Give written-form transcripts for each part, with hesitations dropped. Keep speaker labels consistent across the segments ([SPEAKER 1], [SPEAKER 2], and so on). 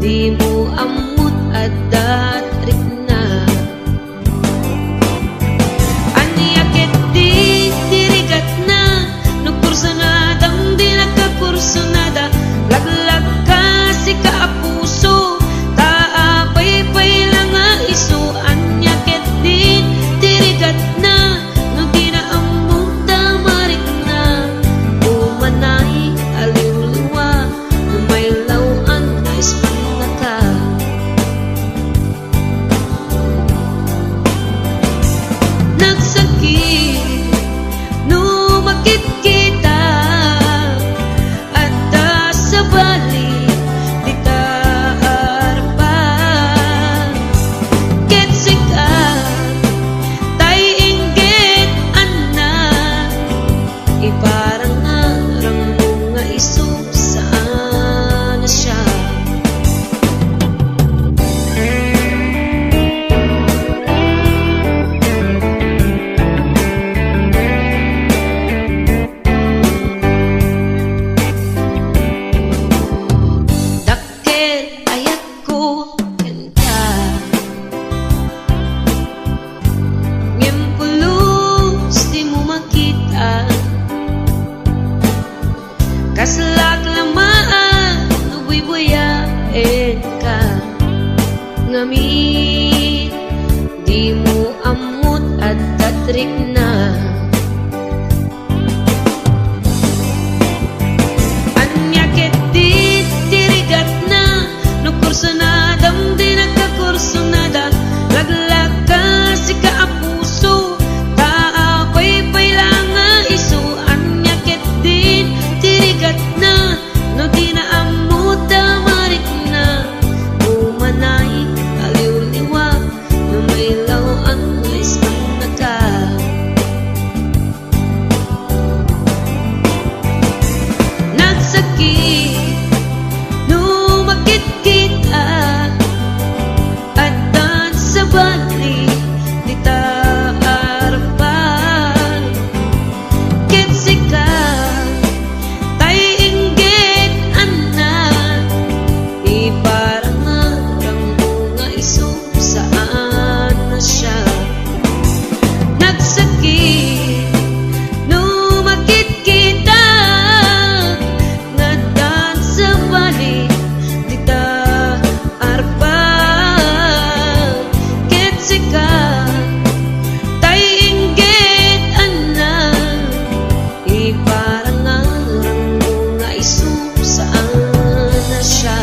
[SPEAKER 1] di mo amot adat rikna. Aniakit di dirigat na nagkurso na dang di nagkakurso nada. Laglag ka si kaapuso taapay-pay lang nga iso. Aniakit di dirigat na no di na amot tamarik na. Umanay aliw-liwa no may lawan na ispanaka. Nagsakit no makit kita at sa bali di ta arpa. Ketsika tay inggit anna iparang ngarang mo nga iso saan na siya. Dakkel ayat ko kanta ngem pulos di mo makita. Kaslak lamaan nubuy-buyain ka ngami di mo amot at tatrik na. Anyakit di dirigat na no kurso na dam di nagkakurso nada. Laglag ka si kaapuso taapay-pay lang nga iso. Anyakit di dirigat na no di na amot tamarik na. Umanay aliw-liwa no may lawan nga ispanaka. Nagsakit no makit kita at dan sa bali di ta arpan. Ketsika tay inggit anna iparang ngarang mo nga iso saan na siya. Nagsakit no makit kita nga dan sa bali di ta arpan. Ketsika tay inggit anna iparang ngarang mo nga iso saan na siya.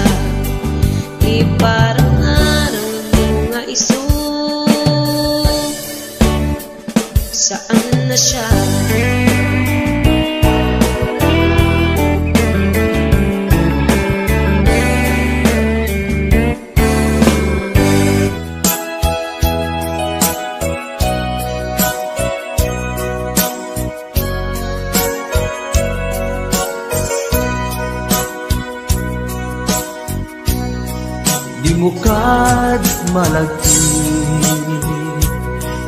[SPEAKER 1] Iparang ngarang mo nga iso saan na siya.
[SPEAKER 2] Di mo kad malagti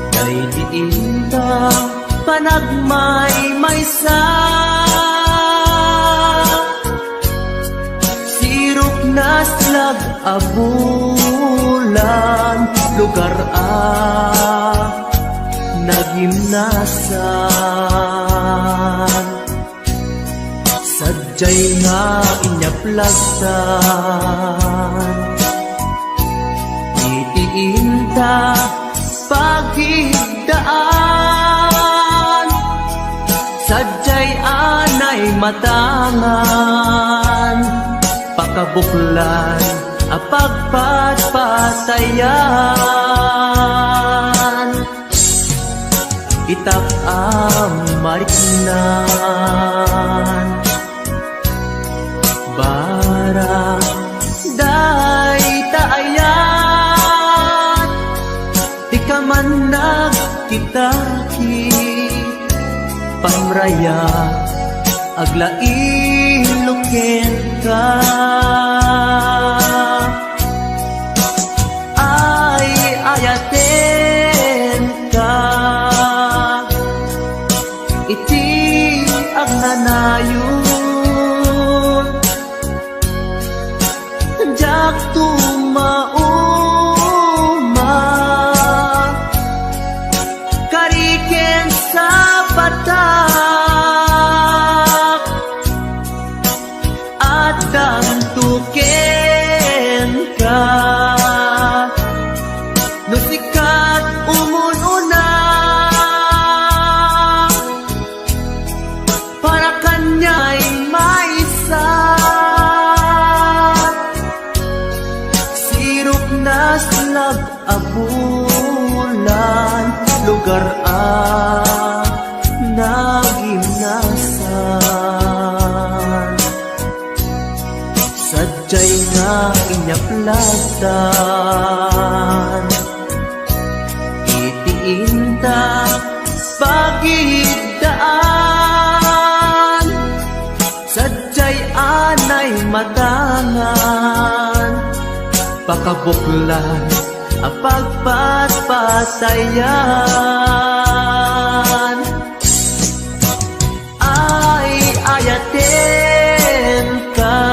[SPEAKER 2] kay diin ta panagmay-maysa. Sirok na slag abulan lugar nagimnasan. Sadyay nga inyaplagtan itiinta paghigdaan. Sadyay anay matangan pakabuklan apagpatpatayan. Itap mariknan barang day taayat di ka man nagkitaki pamraya aglain luken ka. Ay ayaten ka iti agnanayon jak tumauma kariken sa batak at dantuken ka no sikat umununa para kanya'y maisa sirok na slag abulan lugar nagimnasan sadyay nga inyaplatan itiinta pagidaan sadyay anay matangan pakabuklan ang pagpatpatayan ay ayaten ka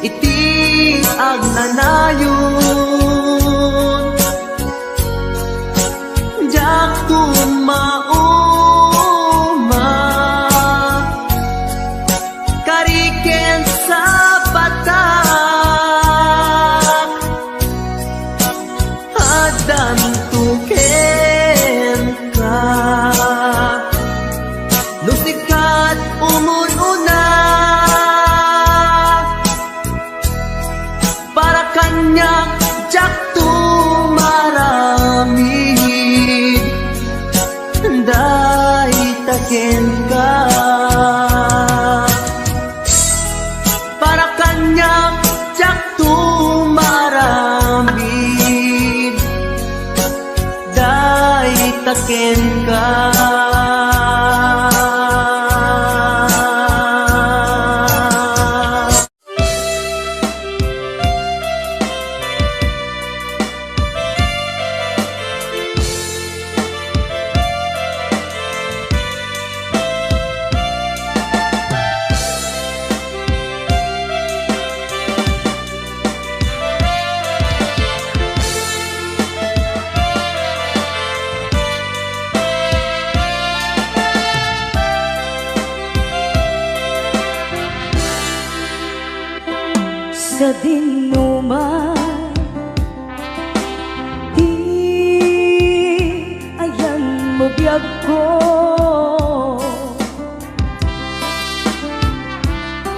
[SPEAKER 2] iti agnanayon jak tumauma kariken sa batak adan tuken ka lusikat umununa para kanyak jak tumaramid day taken ka para kanyak jak tumaramid day taken ka
[SPEAKER 3] sa dinuman di ayan mo biyag ko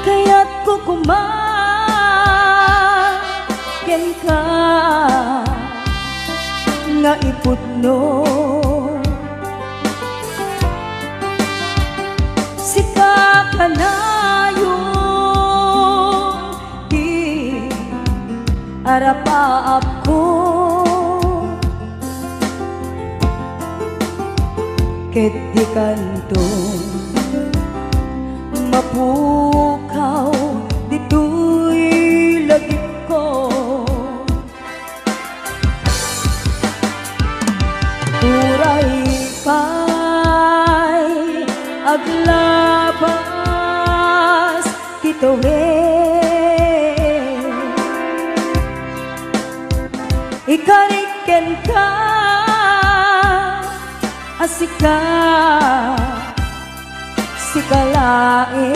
[SPEAKER 3] kaya't kukumaken ka nga ipudno sika ka na arapaap ko ket di kanto mapukaw dito'y lagip ko uray pa'y aglabas kitowe ikariken ka asika sikalae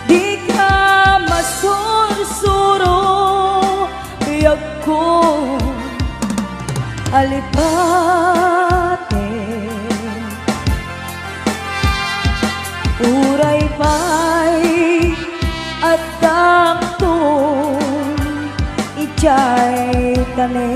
[SPEAKER 3] di ka masursuro biyag ko alipate uray pa'y at daktong ijay tane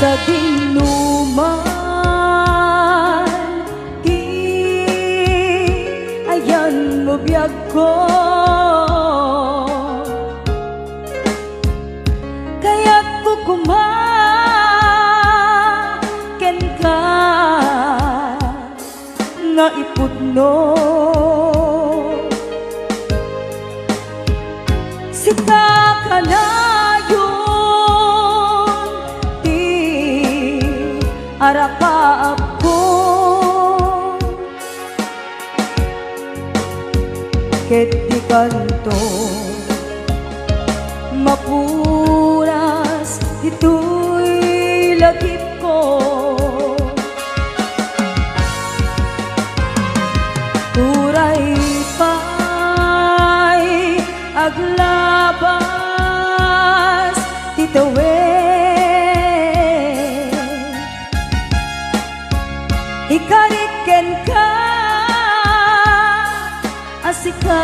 [SPEAKER 3] sa dinuman di ayan mo biyag ko kaya't kukumaken ka nga ipudno sita ka na yun di arakaap ko ket di kanto mapuras ito'y lagip ko uray pa'y aglabas titawin ikariken ka asika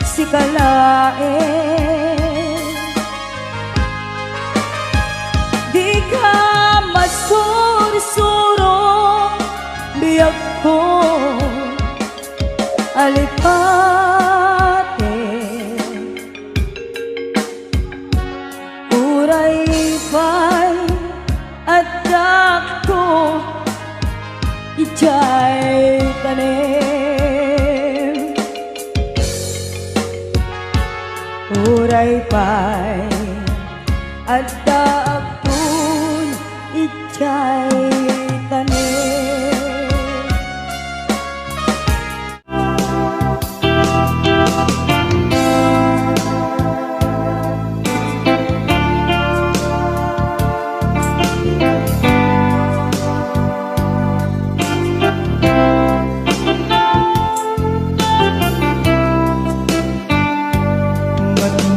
[SPEAKER 3] sikalain di ka masursuro biyag ko alipate uray pa'y adak ko ijay tanim uray pa'y adak ko ijay tanim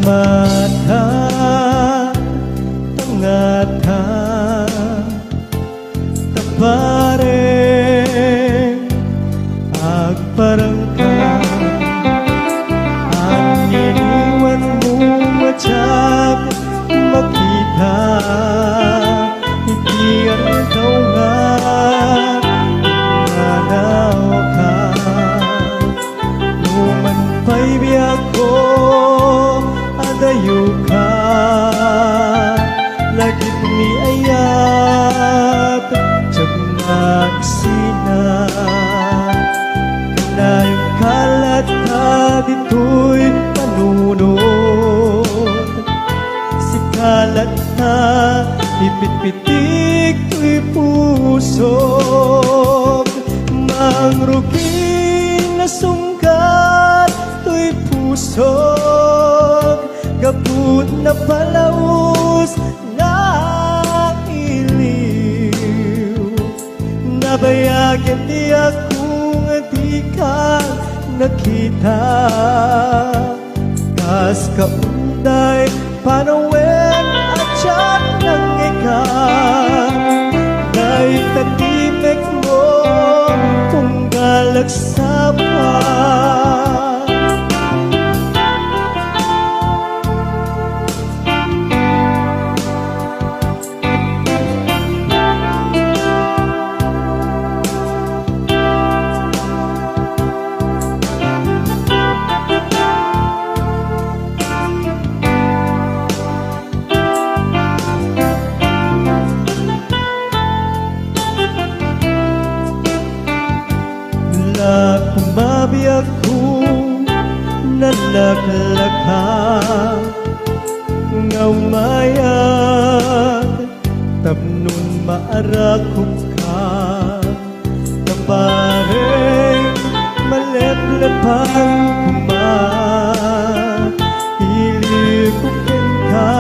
[SPEAKER 2] mata tangata tapare agparangka aniniwan mo matyak makita ikian kau nga nanaw ka numan pa'y biyak ko adayo ka lagip ni ayat jamak sina kanayong kalat ka dito'y panunod si kalat na ipitpitik to'y pusog mangrugi na sungkat to'y pusog gapud na palaus na iliw nabayagan di akong di ka nakita kas kaunday panawen at siyak ng ikaw na'y tatimek mo kung galagsapa kumabiyag ko nalaklaka nga umayag tapnon maarakop ka tabareng maleplepang kumahilikukin ka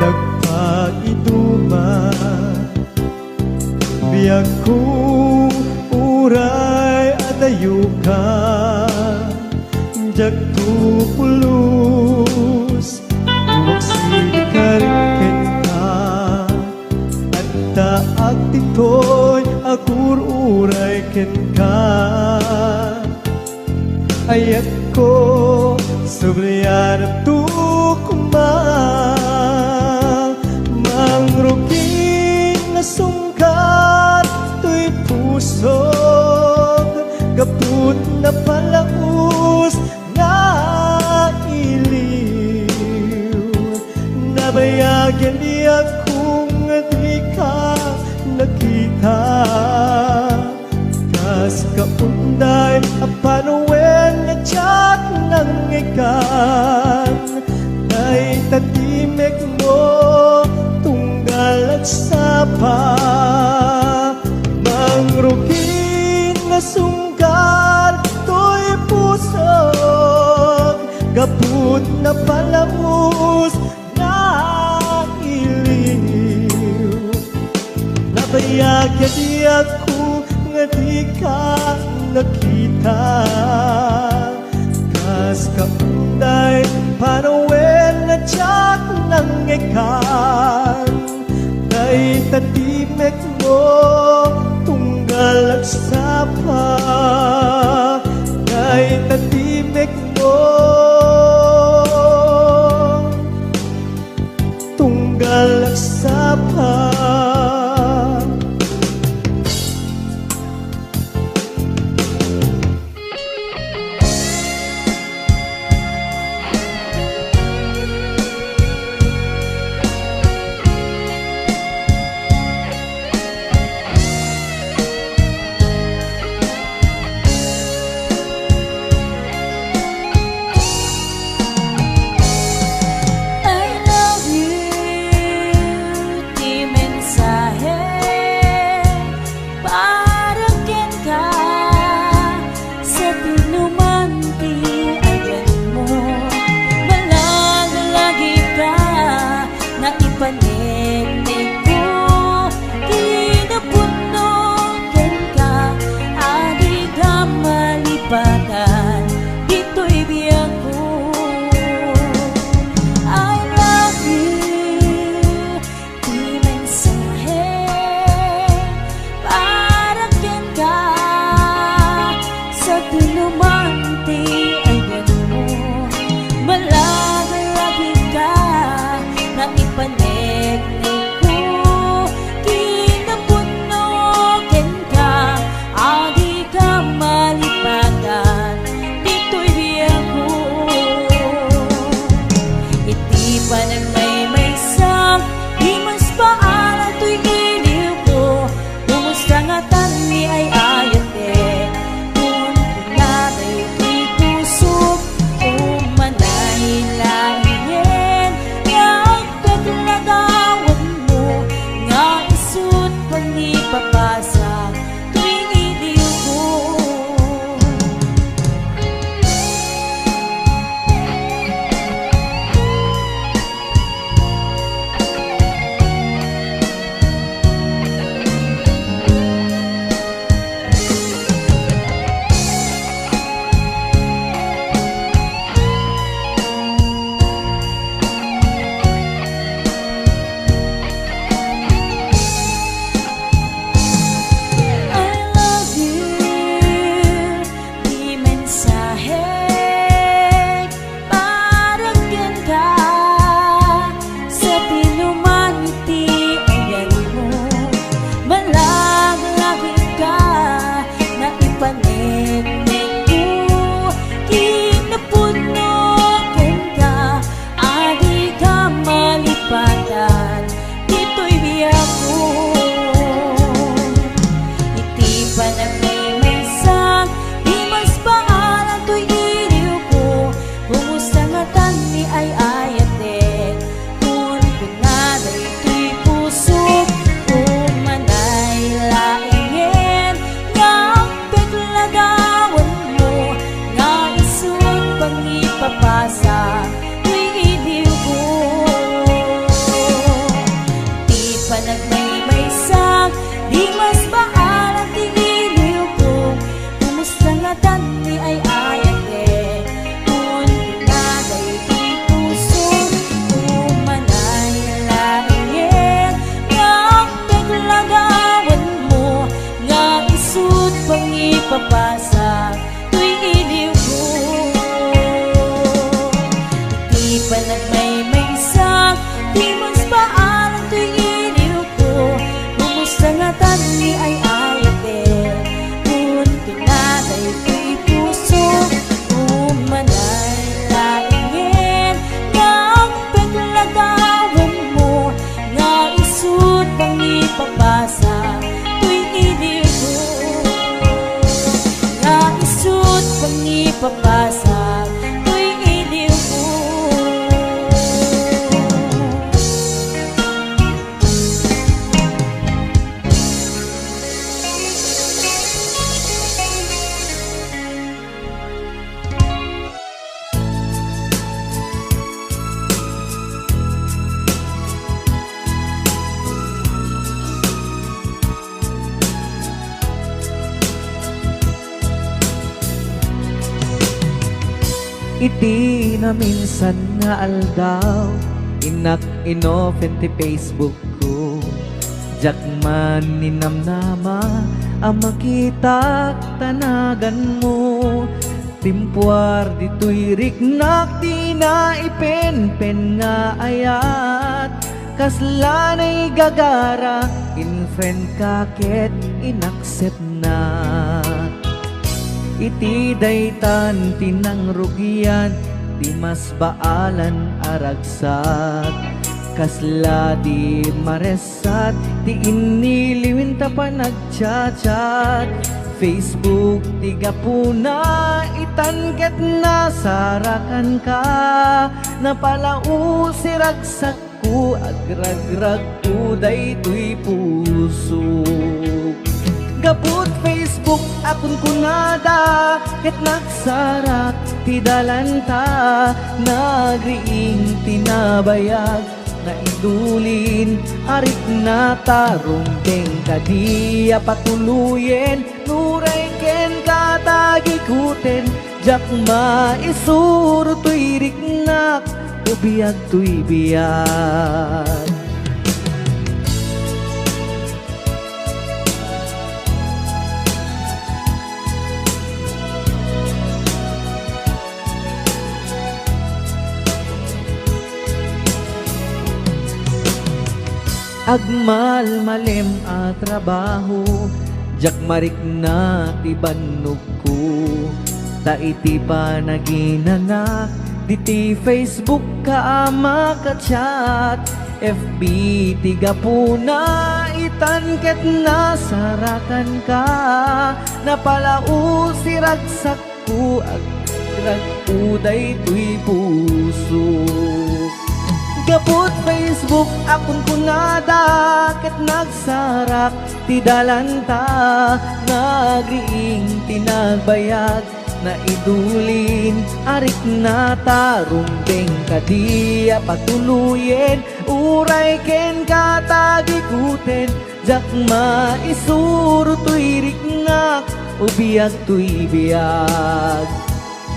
[SPEAKER 2] nagpaiduman biyag ko uray adayo ka jagto pulus waksikariken ka at taag tito'y agur uray ken ka ayat ko sobryan at tukuma sungkat to'y pusog kaput na palaus nga iliw. Nabayagyan di akong di ka nakita, kas kaunday apanuwen na tiyak ng ikan. Ay tatimek mo tunggal at sapa, mangrugin na sunggal to'y pusog kaput na palamus na iliw. Nabayagyan di ako nga di ka nakita, kas kaunday panawen na tiyak ng ikan. Kay tatimek mo tunggal at sapa, kay tatimek mo tunggal at sapa.
[SPEAKER 3] Papasa tuwing iliw ko, di pa nagmay-maysak, di mas paalam tuwing iliw ko.
[SPEAKER 2] iti na minsan nga aldaw, inak inofen ti Facebook ko. Jak man ninamnama, ang makitak tanagan mo. Timpuar dito'y riknak, di na ipen-pen nga ayat. Kaslanay gagara, in friend ka ket inaccept na. Iti daytan tinang rugian, di mas baalan aragsat. Kasla di maresat, di iniliwin ta pa nagchat-chat. Facebook tiga puna, itanket na sarakan ka. Napalau si ragsak ko, agragrag ko daytoy puso. Gaput Facebook akon kunada, ket nagsarak ti dalanta. Nagriing tinabayag, naidulin arit na tarumbeng kadiya patuluyen. Nuray ken katagikuten, jak maisuro to'y riknak, ubiyag to'y biyag. Agmal malem a trabaho, jak marik na ti bannog ko. Ta iti pa naginanak, diti Facebook ka makachat. FB tiga puna, itanket na sarakan ka. Napalau si ragsak ko, agrag uday to'y puso. Gaput Facebook akon kunada, ket nagsarak ti dalanta. Nagriing tinagbayag, naidulin arik na tarumbeng kadiya patuluyen. Uray ken katagikuten, jak maisuro to'y riknak, ubiyag to'y biyag.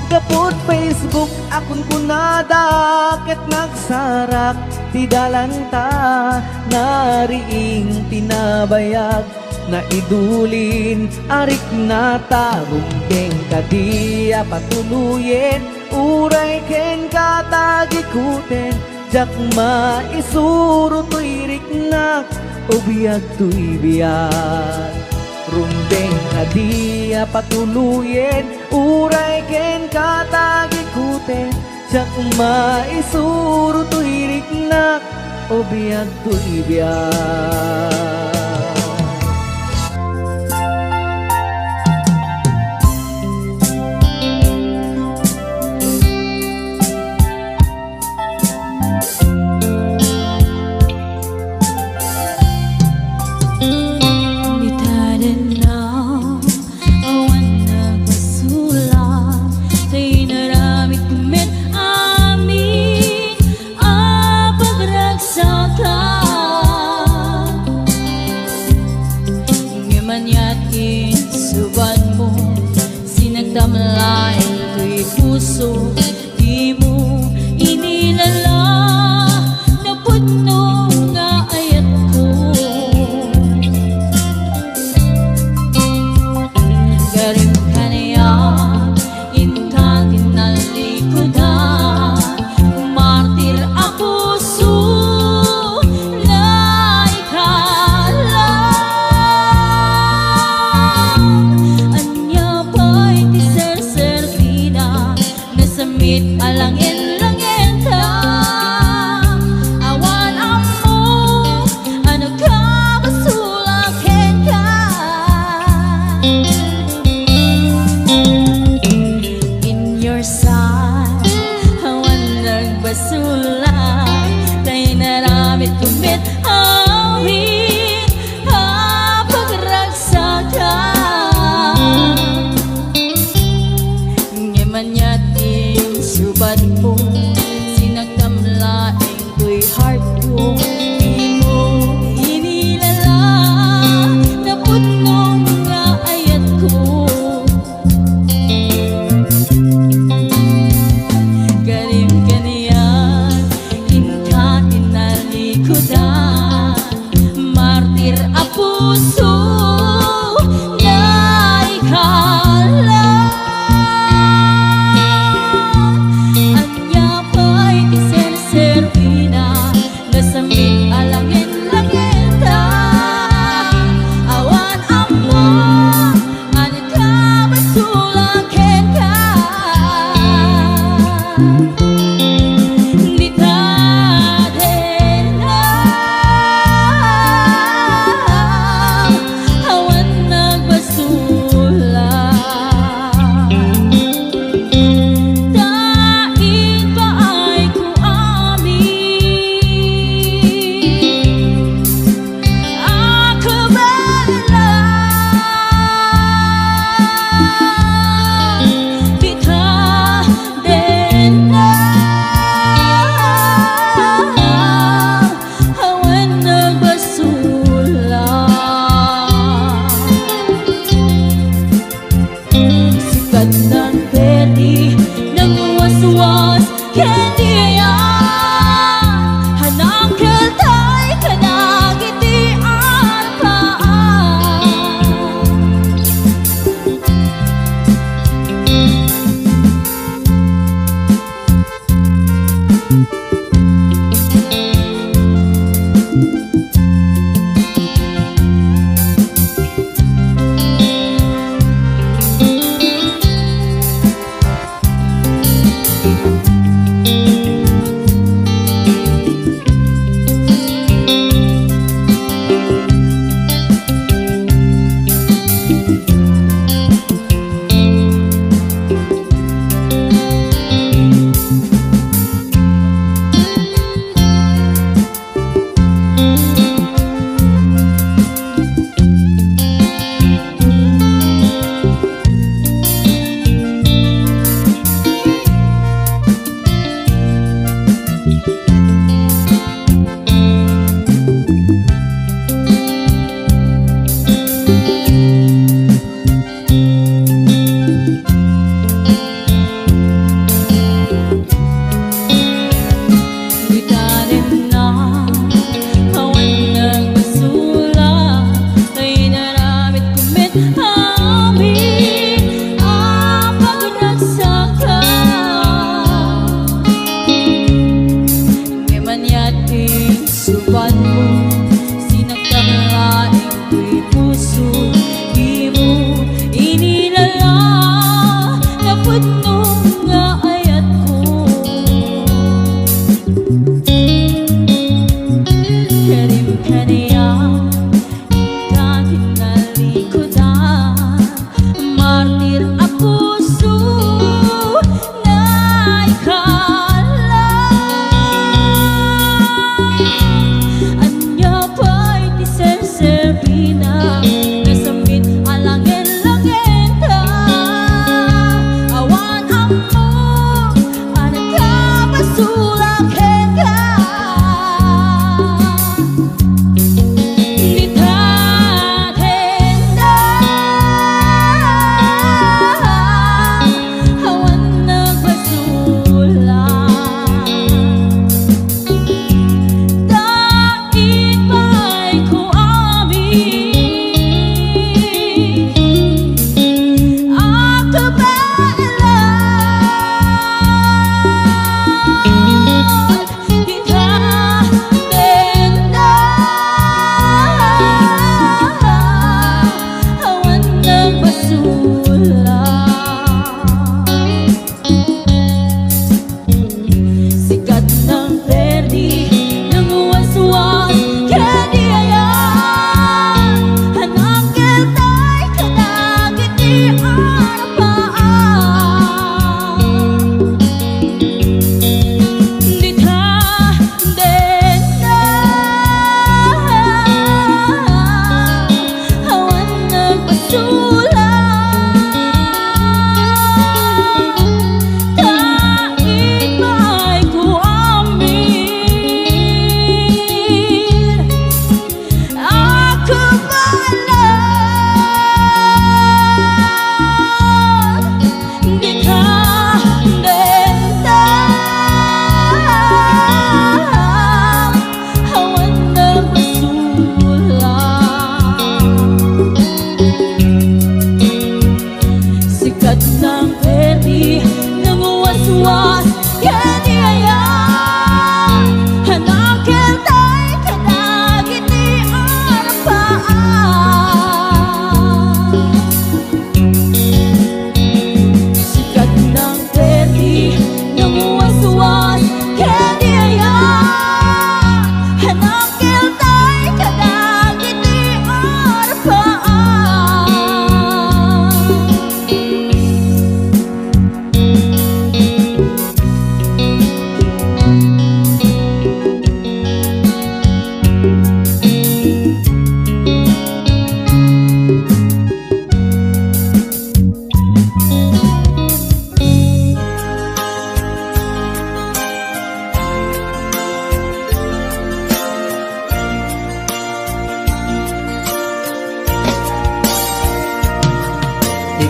[SPEAKER 2] Gaput Facebook akon kunada, ket nagsarak ti dalanta. Nariing tinabayag, naidulin arik na tarumbeng kadiya patuluyen. Uray ken katagikuten, jak maisuro to'y riknak, ubiyag to'y biyag. Rumbeng kadiya patuluyen, uray ken katagikuten, jak maisuro to'y riknak, ubiyag to'y biyag.
[SPEAKER 3] Damlay ko'y puso, di mo inilala. Napuno nga ayat ko, garim ka niya, inka kinalikodan. Martir ako so, laikala. Anya ba'y samit alangin-langin ta. Awan amo, ano ka basulakin ka. In your side, awan nagbasulak. Tayo naramit kumit awit, pagragsakan. Ngayon yating subat mo, sinagdamlaing ko'y heart ko. Di mo inilala, napuno nga ayat ko.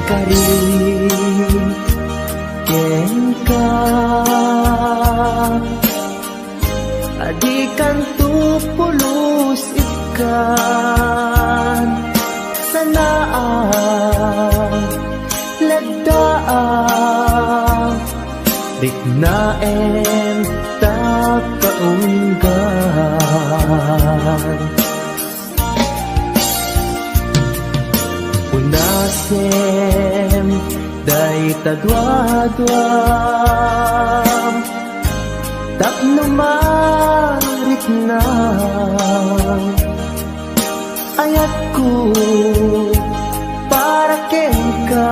[SPEAKER 2] kari ken ka adikan tu pulos ikan sanaan lagdaan dignaen ta kaunggan unasem day tadwadwam tapno marit na ayat ko para ken ka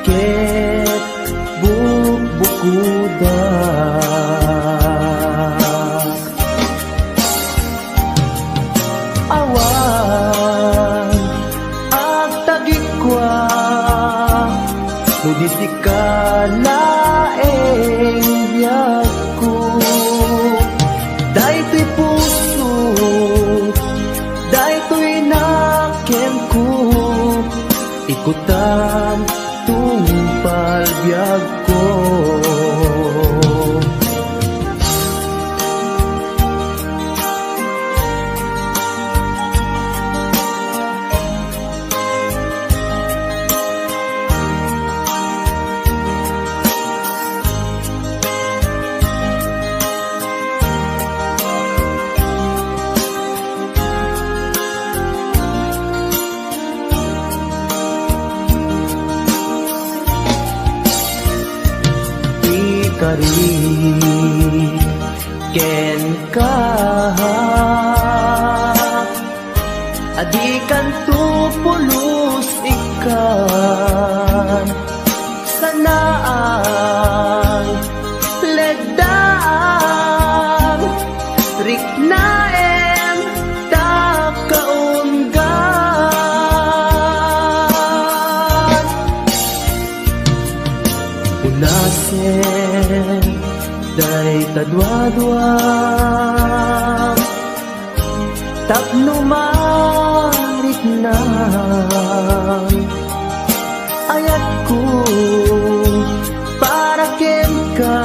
[SPEAKER 2] ket bubukuda awan ag tagikwa nudi sikalaeng biyag ko daytoy puso daytoy nakem ko ikutan tungpal biyag ko kari ken ka adikan tu pulos ikan sanaan ledaan riknaen ta kaunggan unasen day tadwadwam tapno marit na ayat ko para ken ka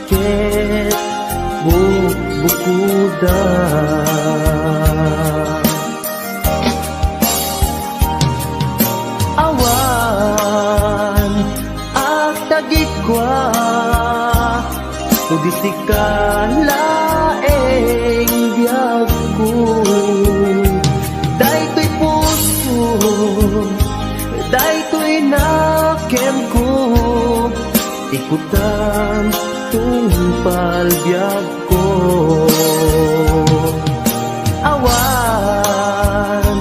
[SPEAKER 2] ket bubukuda awan ag tagikwa nudi sikalaeng biyag ko daytoy puso daytoy nakem ko ikutan tungpal biyag ko awan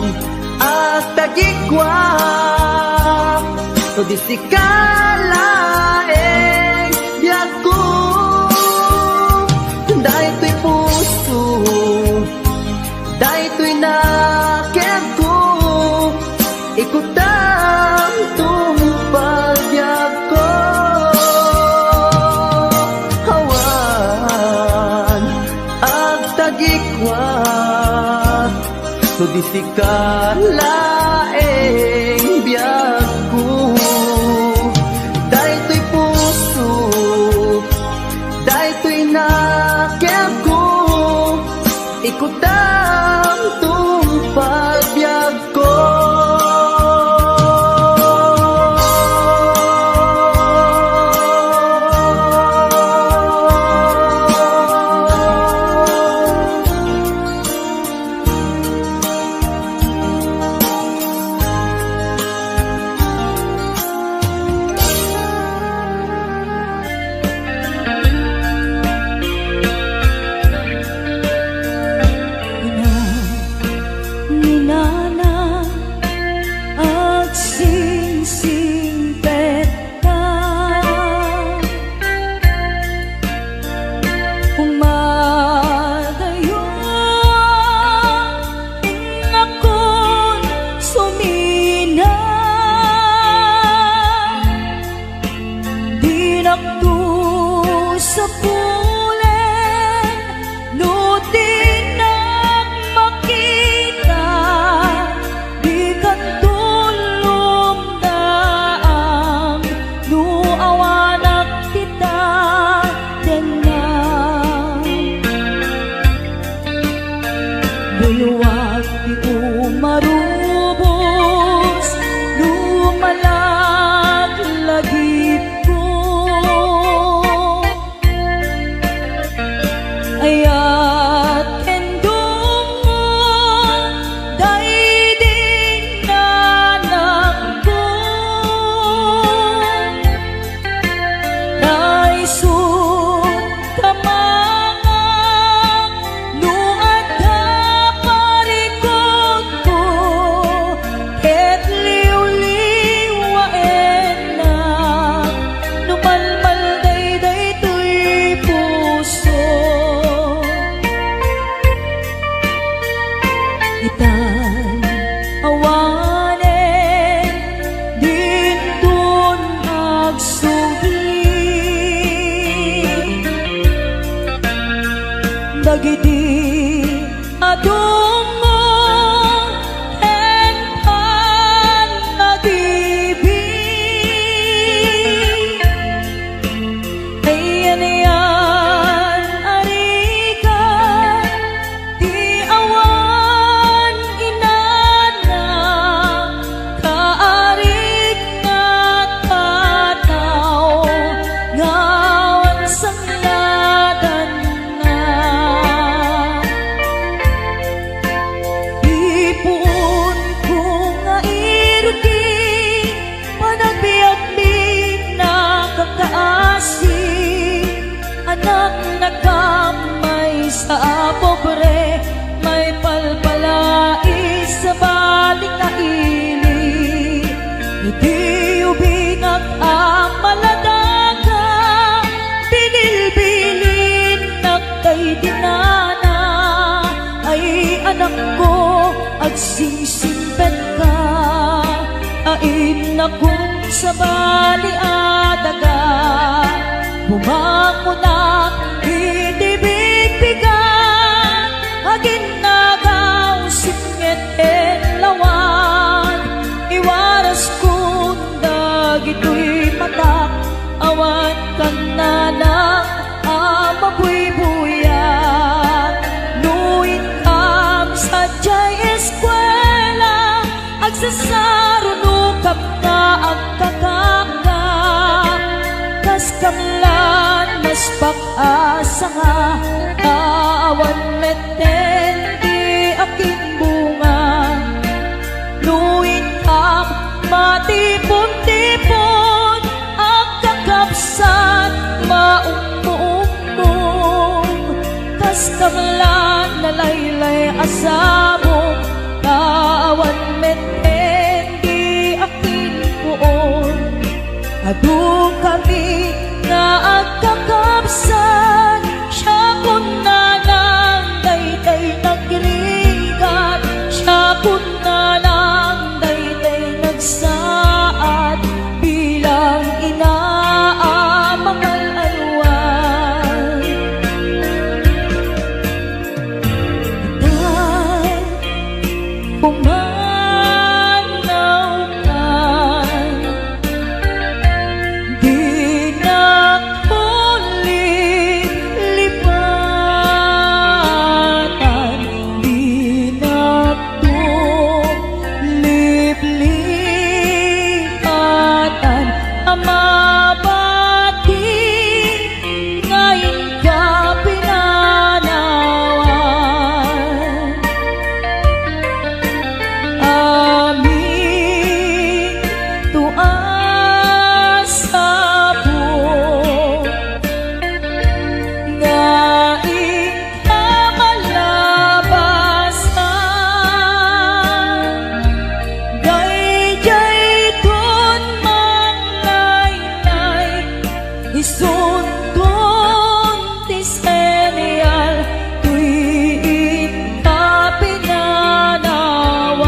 [SPEAKER 2] at tagikwa nudi sikalaeng biyag ko daytoy puso daytoy nakem ko ikutan tungpal biyag ko awan ag tagikwa nudi sikalaeng biyag ko daytoy puso daytoy nakem ko ikutan tungpal biyag ko
[SPEAKER 3] dagiti adungo ken pag-ibig. Ayan yan arikan di awan inana kaarik nga't pataw ngawan sangladan na. Ipon ko nga irudi panagbiag-big na kakaasi anak nakamay sa pobre may palpalai sa balik na ili iti ubingag ang maladaga binilbilin nagkay dinana ay anak ko agsingsimpet ka ain akong sa bali adaga bumango na itibigbigan agin nagaw singit en lawan iwaras kong dagito'y matak awan kan na lang amabuy-buyan nuin kam sa jay eskwela agsasarunukap na ang kakangkat kas kamlan mas pag-asa nga awan meten di aking bunga nuin kam matipon-tipon ang kakapsat maumbo-umbong kas kamlan nalaylay asabong awan meten di aking puon adu kami nga agkakapsan siya kun na lang dayday nagrigat siya kun na lang dayday nagsaad bilang inaamangal alwan itan pumanaw kan di nakulip-lipatan di nakulip-lipatan amabati ngayon ka pinanawan amin tuasa po ngaing kamalabasan dayjay tun manglaylay isundon ti senyal tuwing ka pinanawan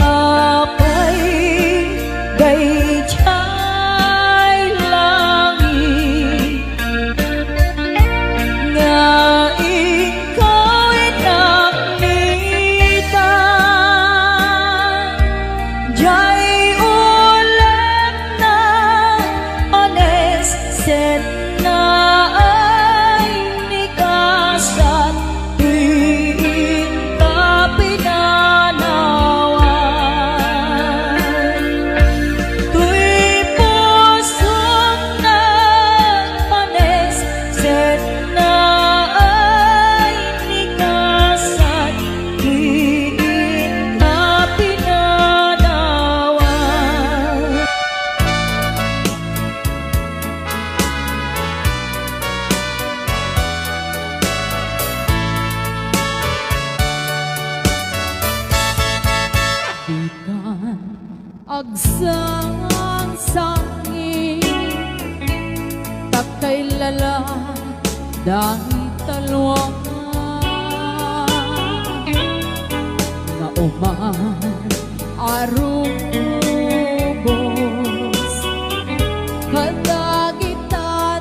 [SPEAKER 3] apay dayjay langit nga ikaw inakmitan jay ulit na ones set na ay nikasan tuwing ka pinanawan tuy pusong nagpanes set na ay nikasan tuwing ka pinanawan. Ikan agsang sangi takay lala dahil talwang nga uman arubos kadagita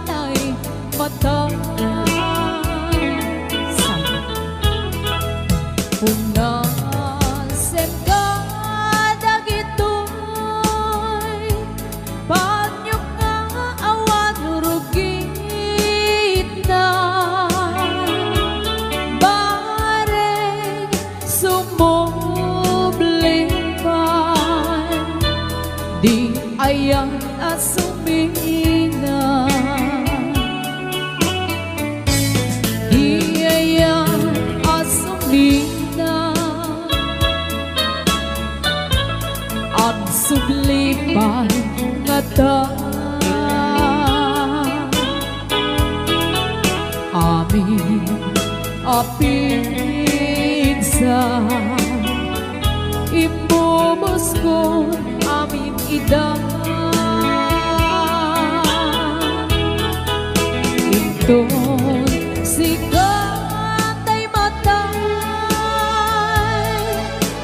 [SPEAKER 3] asumina Iyayang asumina Ang sublipan nga ta Amin apinsa Imubos ko amin ida Inton sikatay matay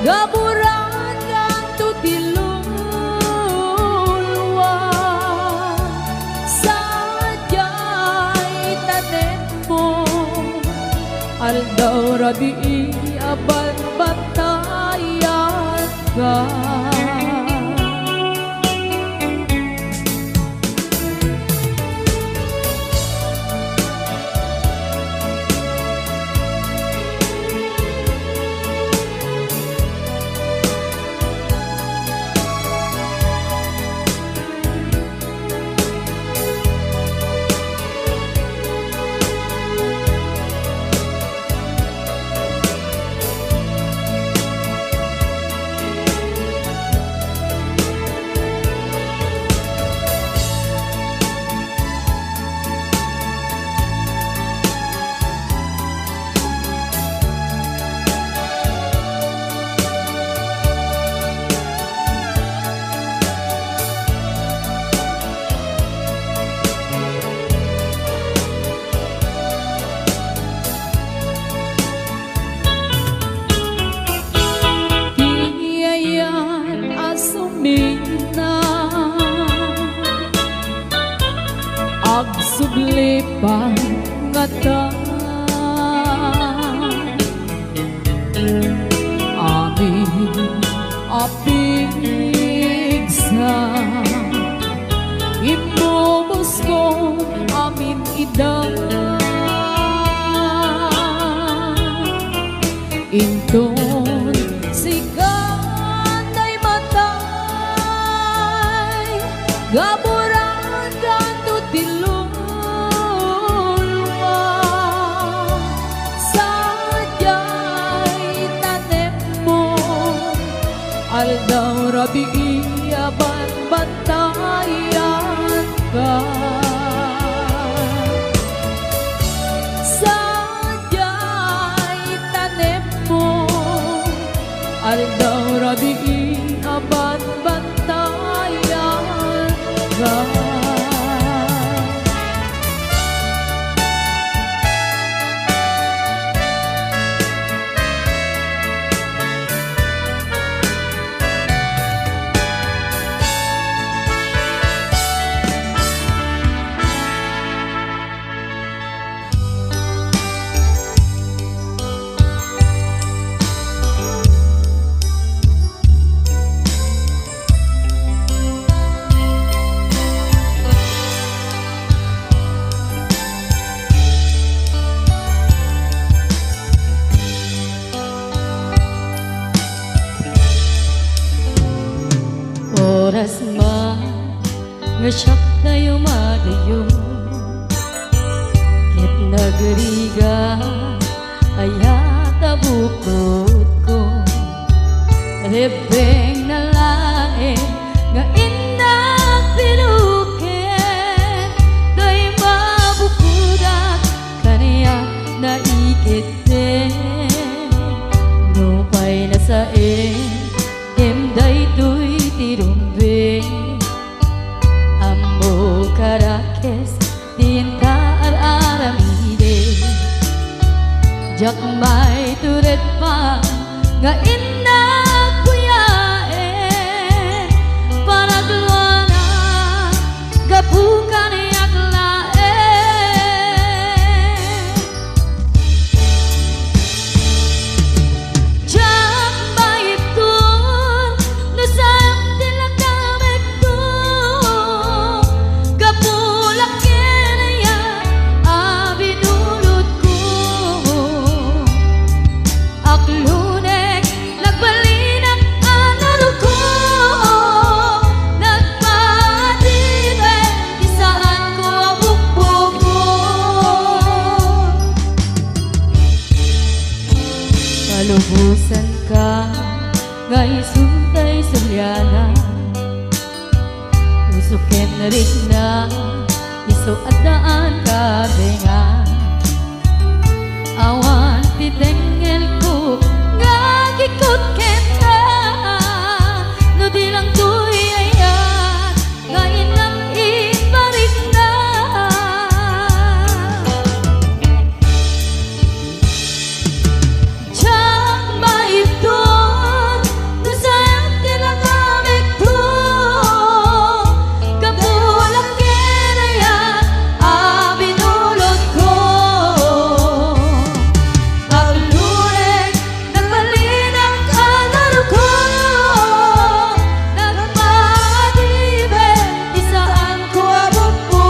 [SPEAKER 3] Gaburan kang tutilulwa Sadyay tanem mo Aldaw rabi aban batayan ka Ag sublipan nga ta Amin apigsa Imubos ko amin ida Inton sikatay matay Gaburan kang tutilulwa Sadyay tanem mo Aldaw rabi aban batayan ka Sadyay tanem mo Aldaw rabi aban batayan ka Oras man nga siyak tayo madayo Ket nagriga ayata bukod ko Rebeng na lae nga inang pinuken Day mabukudak kaniya na ikite Nupay na saen Day tuy tirumbe Ammo karakes Tinta ar-aramide Jak may turet pa Nga inak kuyaen Para suken rin na iso adaan kadengan awan titengel ko ngagikot kenta no di lang tuy ayan ngayon lang ibarik na Diyak maipton no sayang tinagamit ko kapulang kinayan abinulot ko Paglurik nagbalin ang kalaro ko nagmadibe isaan ko abupo ko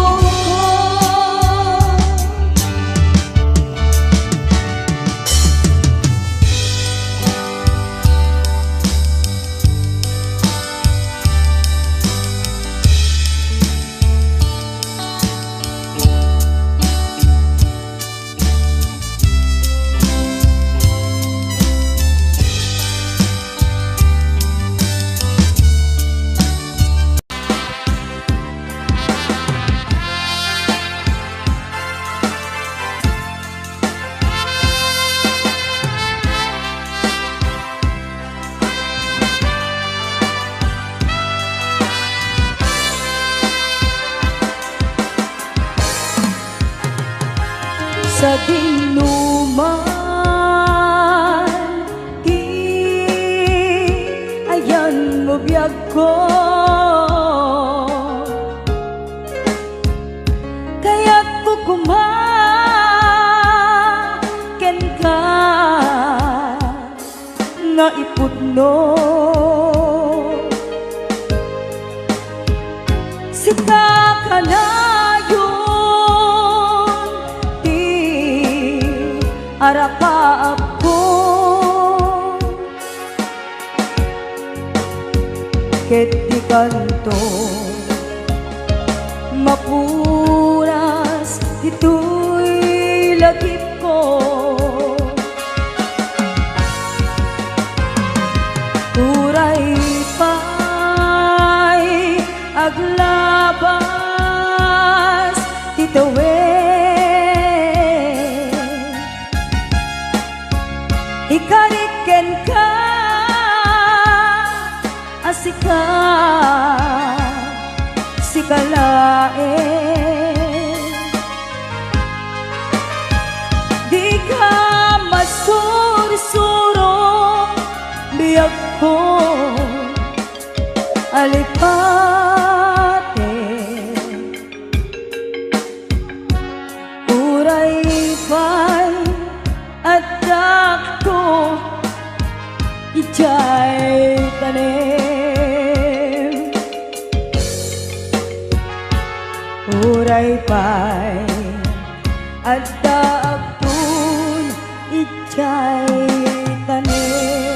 [SPEAKER 3] sa dinuman ayan mo biyag ko kaya ko kumaken ka nga iputno sita ka na arapa ako ket di kanto mapuras ito'y lagip ko uray pa'y aglabas titawe ikariken ka asika sikalae di ka masurisuro biyag ko alipate uray pa'y adak ko ijay tanim uray pa'y adak ko ijay tanim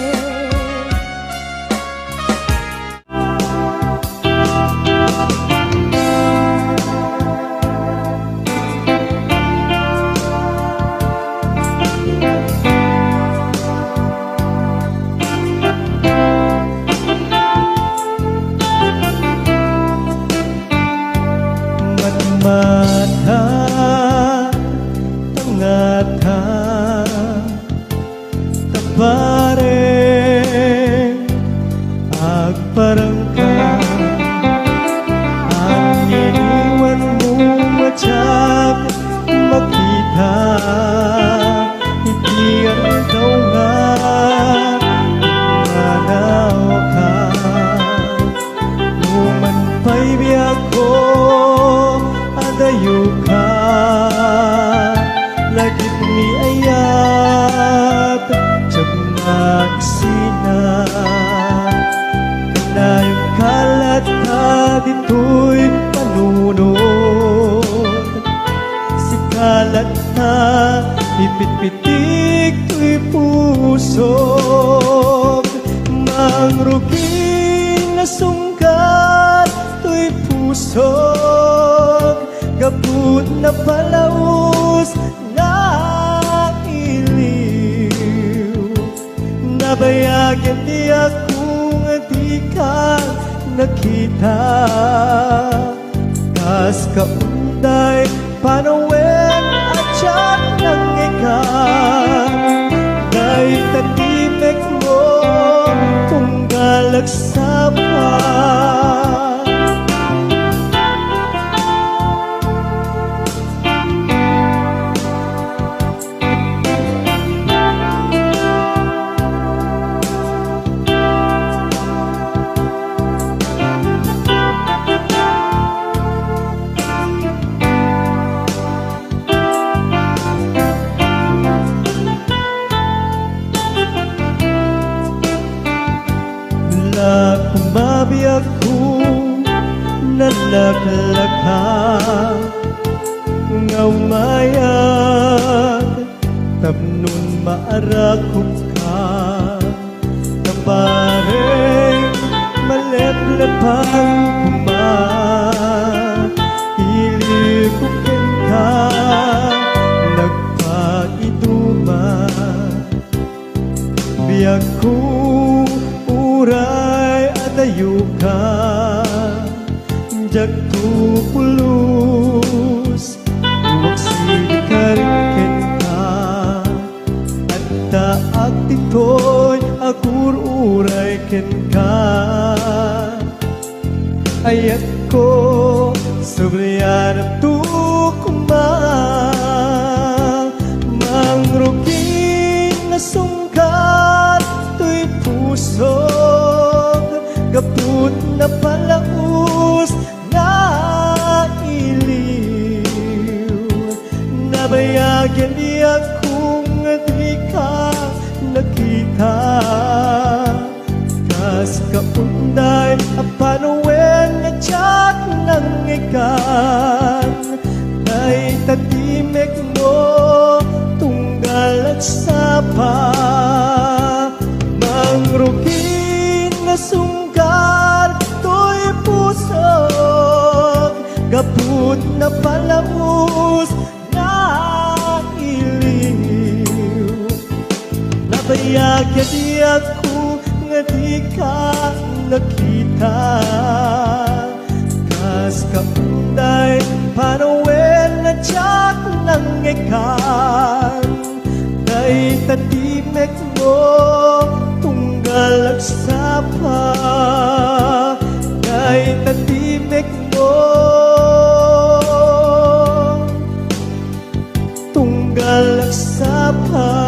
[SPEAKER 2] mata tangata tapare agparangka ang iniwan mo matyak makita hindi ang daw nga manaw ka numan pa'y biyak ko adayo ka lagit ni ayat tiyag magsina kanayong kalat ka dito'y panunod si kalat na ipit-pitik to'y pusog mangruging na sungkat to'y pusog gabut na palaos na iliw nabayagan di akong di ka nakita kaunday panawen at siyak ng ikan. Dahil tatimek mo kung galagsapan. Kumabi ako, nalaklaka, ngaumayag, tapnon maarakop ka, kapareng maleplepang ilikukin ka, nagpaiduma, biyak ko uray adayo ka, jagto pulus, wagsilikarken ka, at taag titoy agur uray ken ka. Ayat ko sabriyan at tukuma, mangrugin na sungkat to'y pusog, gaput na palaus na iliw. Nabayagyan di akong di ka nakita, kas kaunday apanawen na tiyat ng ikan. Ay tatimek mo tunggal at sapa, mangrugin na sunggar to'y pusog, gaput na palamus na iliw. Nabayagyan di ako nga di ka nakita, kas kaunday panawen na tiyak ng ikan. Kay tatimek mo tunggal at sapa, kay tatimek mo tunggal at sapa.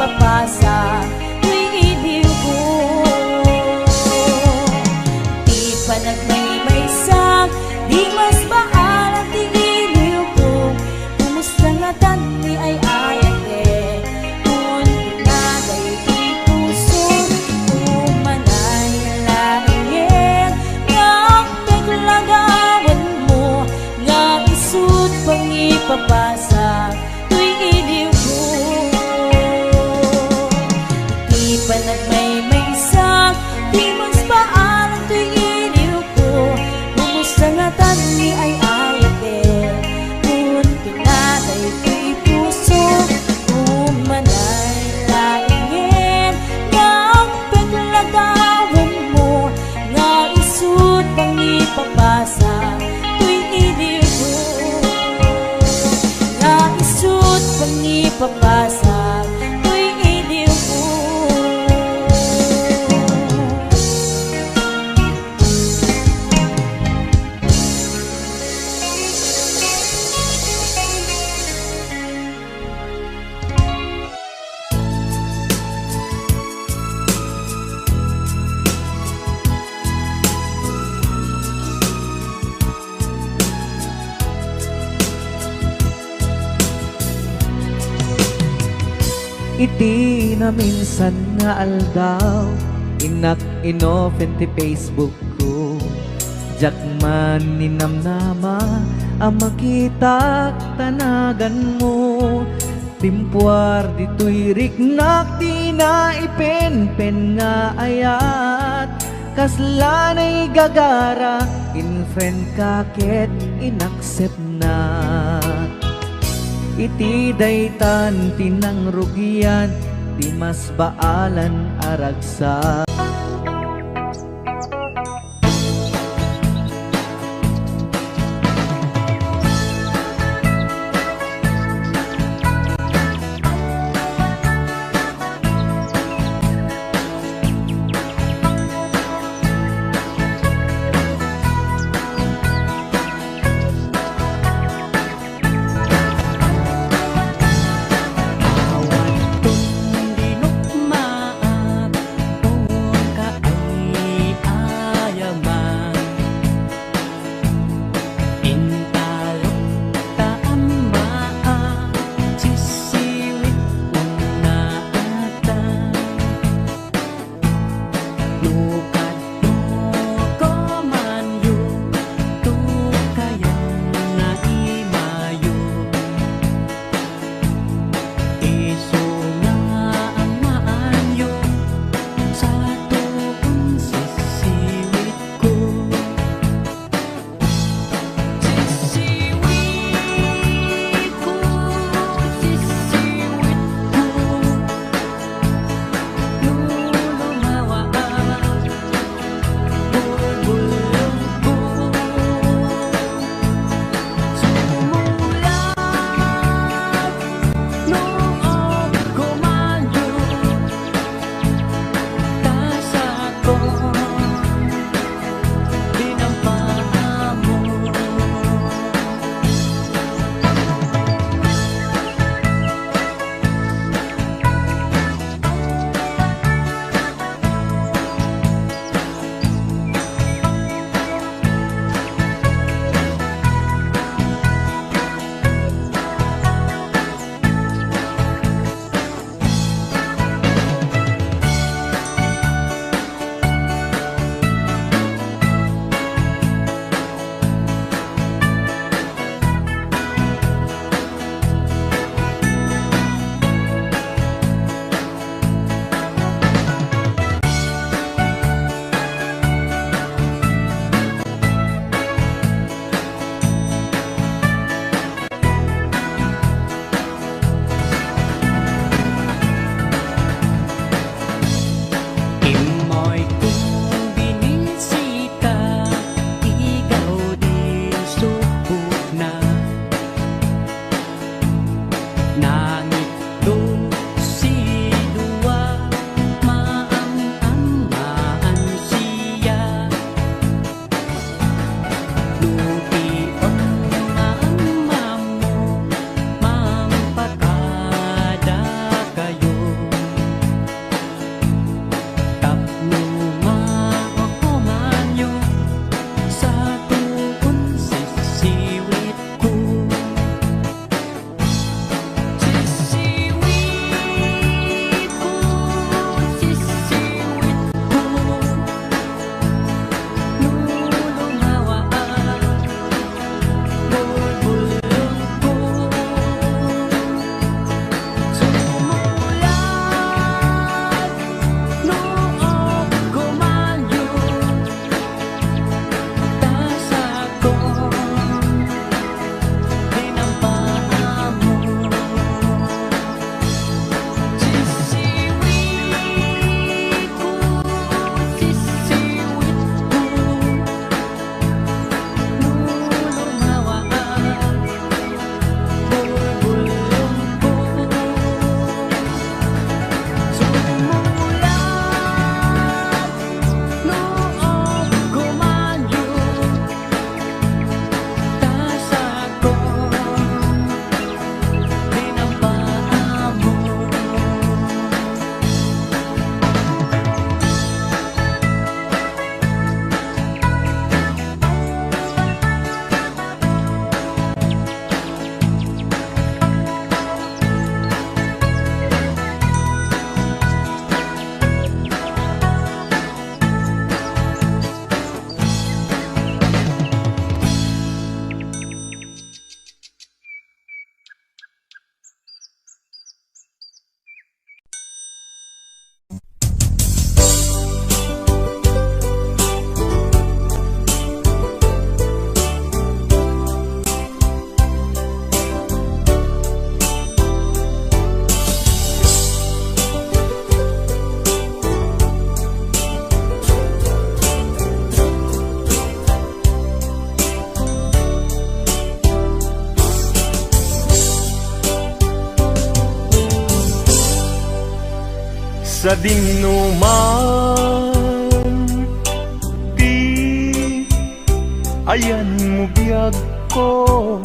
[SPEAKER 3] ipapasa tuwing iliw ko. Di pa nagmaymaysak, di mas baal ang tingiliw ko. Kumusta nga tanti ay ayate, kung tinagay di puso, umanay laingit. Nga paglagawan mo, nga isut pang ipapasa tuwing iliw ko. Di pa nagmaymaysak, di mas baal ang tuwing iliw ko. Kumusta nga tanti ay ayate, kung tinatay ko'y puso, umanay laingin. Nga ang paglagawan mo, nga isut pang ipapasa tuwing iliw ko. Nga isut pang ipapasa tuwing iliw ko.
[SPEAKER 2] Iti na minsan nga aldaw, inak inopen ti Facebook ko. Jak man ninamnama, ang makita tanagan mo. Timpuar dito'y riknak, di na ipenpen nga ayat. Kaslanay gagara, in friend kaket inaccept na. Iti daytan tinang rugian, di mas baalan aragsa. sa dinuman di ayan mo biyag ko,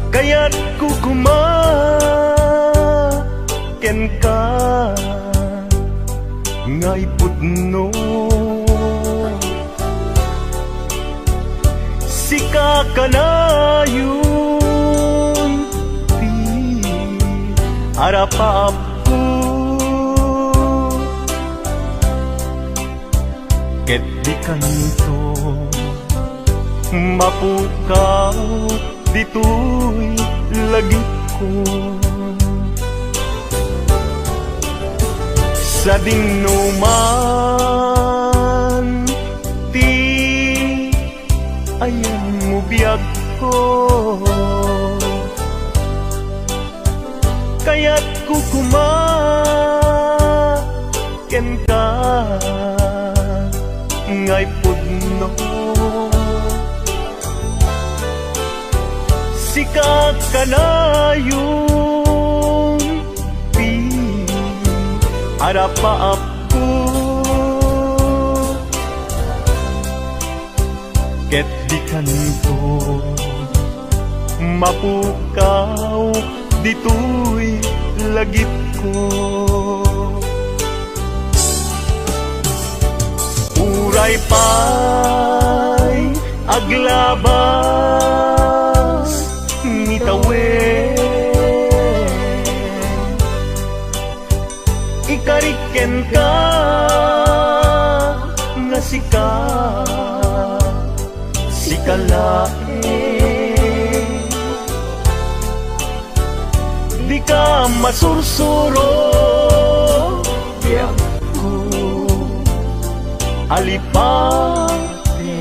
[SPEAKER 2] kaya't kukumaken ka ngay pudno. Sika ka na yun di arapap ko, ket di kanto mapukaw dito'y lagip ko. Sa dinuman di ayan mo biyag ko, kaya't kukumaken ka ngay pudno. Sika ka na yung arapaap ko, ket di kanto mapukaw dito'y lagip ko. Uray pa'y aglabas nitawen, ikariken ka nga sikalae, di ka masursuro biyag ko alipate.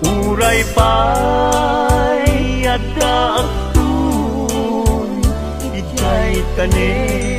[SPEAKER 2] Uray pa'y adakton ikay tanin,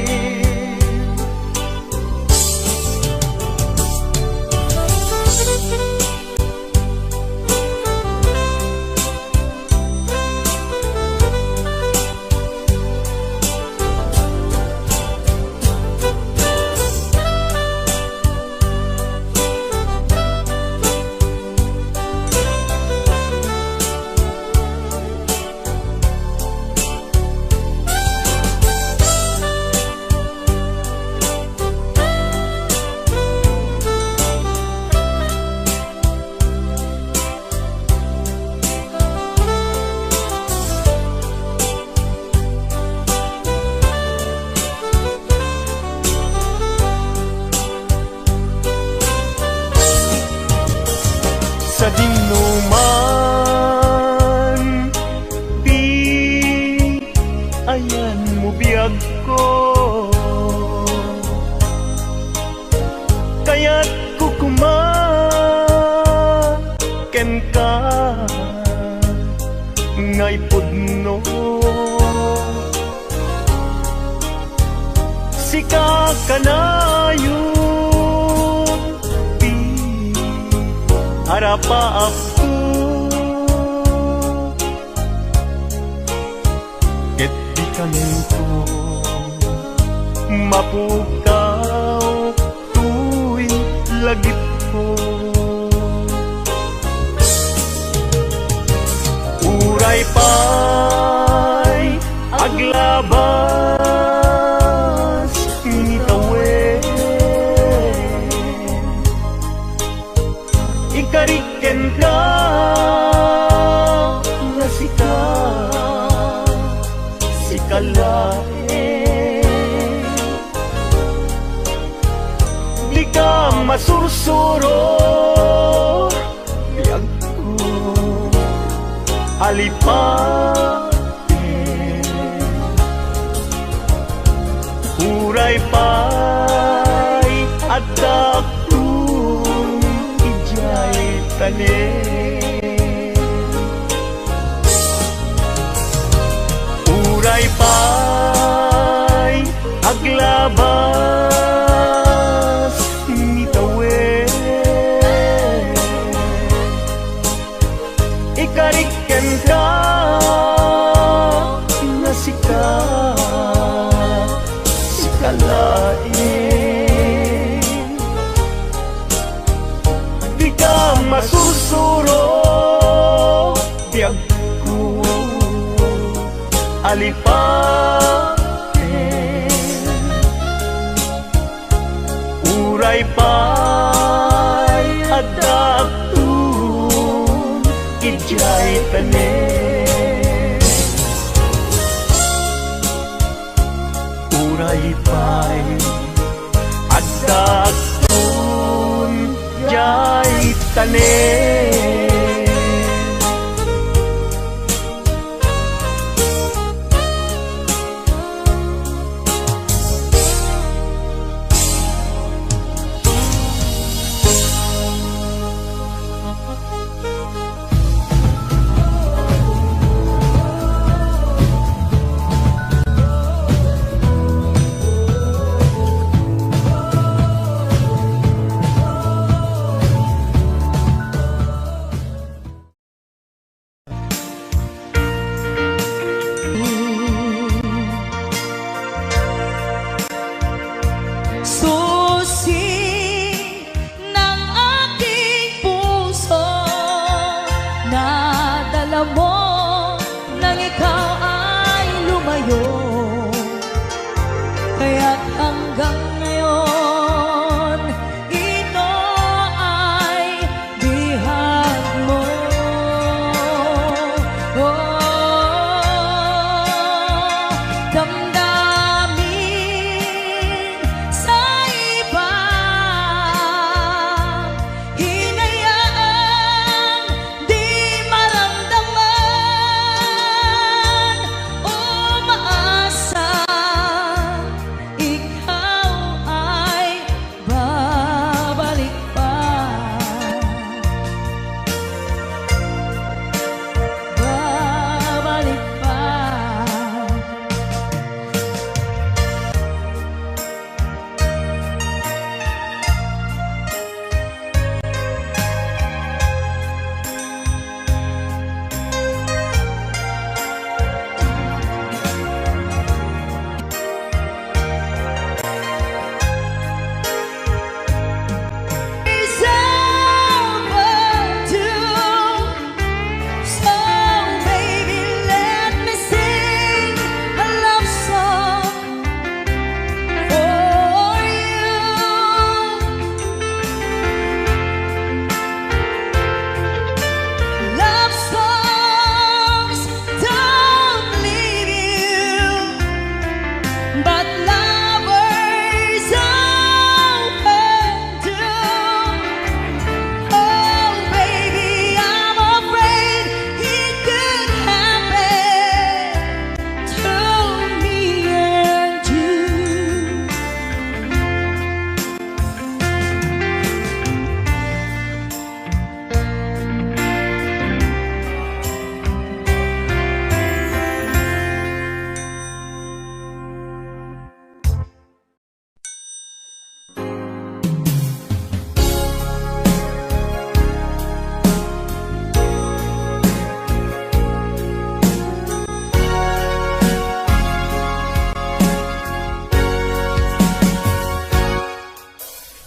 [SPEAKER 2] sa dinuman di ayan mo biyag ko, kaya't kukumaken ka ngay pudno. Sika ka na yun di arapaap ko, ket di kanto mapukaw tu'y lagip ko. Uray pa'y aglabas nitawen, ikariken ka nga sikalae, di ka masursuro biyag ko alipate. Uray pa'y adakton ijay tanin, uray pa'y aglabas nitawen, ikariken ka alipaten uray pa'y adaptun ijay tanen uray pa'y adaptun ijay tanen.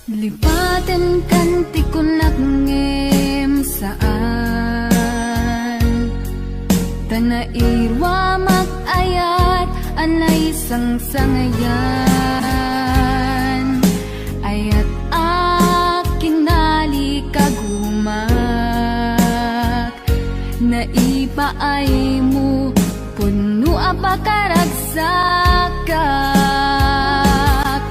[SPEAKER 4] Lipatan kanti ko nagngem saan Tanairwa mag-ayat anay sang-sangayan Ayat akinali kagumak Naipaay mo puno apakaragsakat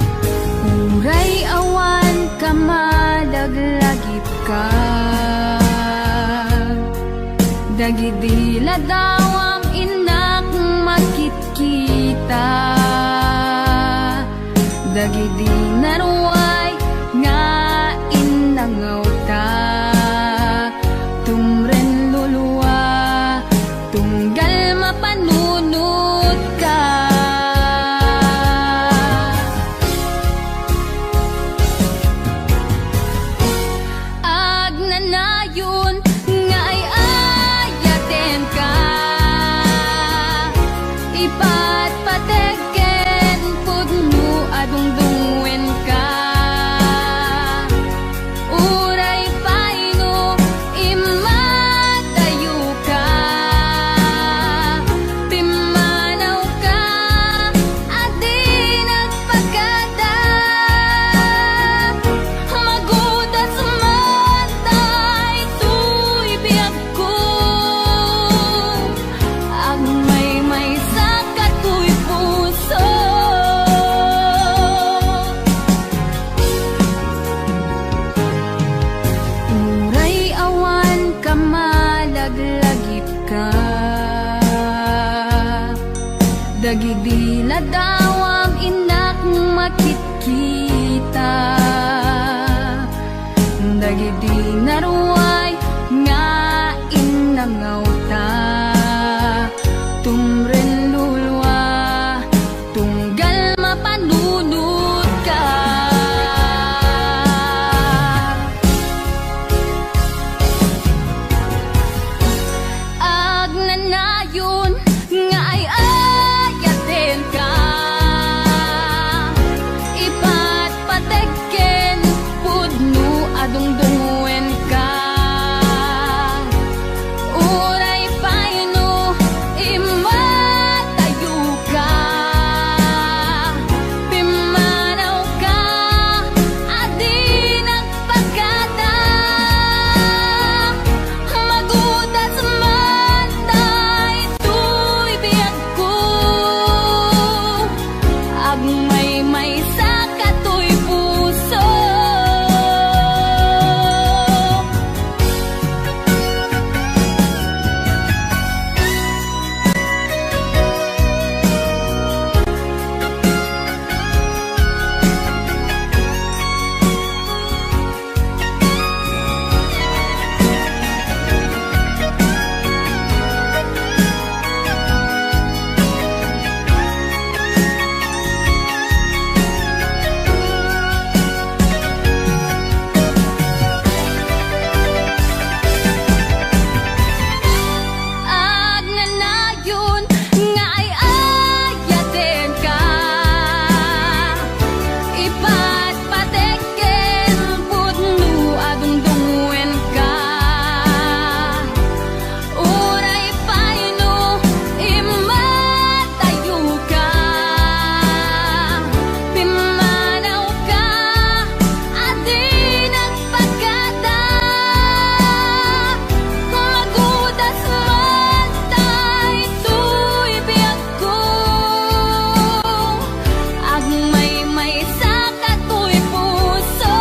[SPEAKER 4] Uray awan kamadaglagip ka Dagidila daw ang inak makit-kita Dagidi naruay nga inangaw ta Tumren luluwa tunggal mapanunod ka Agnanayon nga ay ayaten ka Ipatpateken pudno adungdungwen ka Uray paino imatayo ka Timanaw Dagidi ladawam inak makit-kita, dagidi naruay nga inangauta, tumren lulwa tunggal mapanunod ka. Agnanayon nga ay ayaten ka, ipatpategken pudno adungdungwen ka. Uray paino imatayo ka, pimanaw ka adi nagpagkada, magudas man tay tuy biyag ko, agmay sa katoy puso. Agnanayon nga ay ayaten ka, ipatpategken pudno adungdungwen ka. Uray paino imatayo ka, pimanaw ka adi nagpagkada, magudas man tay tuy biyag ko, agmay sa katoy puso.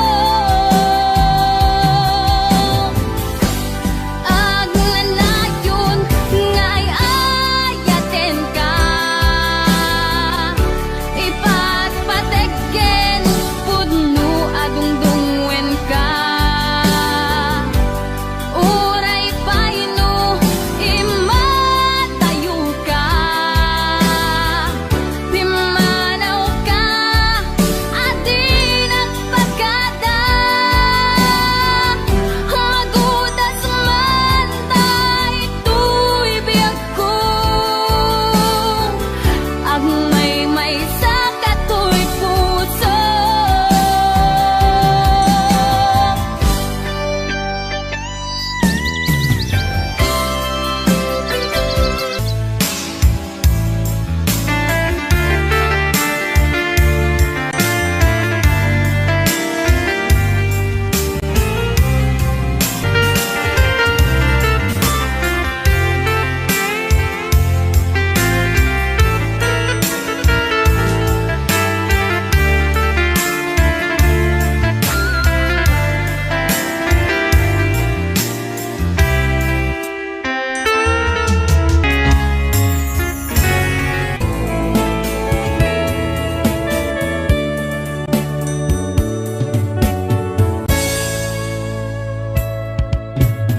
[SPEAKER 4] Agnanayon nga ay ayaten ka, ipatpategken pudno adungdungwen ka. Uray paino imatayo ka, pimanaw ka adi nagpagkada, magudas man tay tuy biyag ko, agmay sa katoy puso.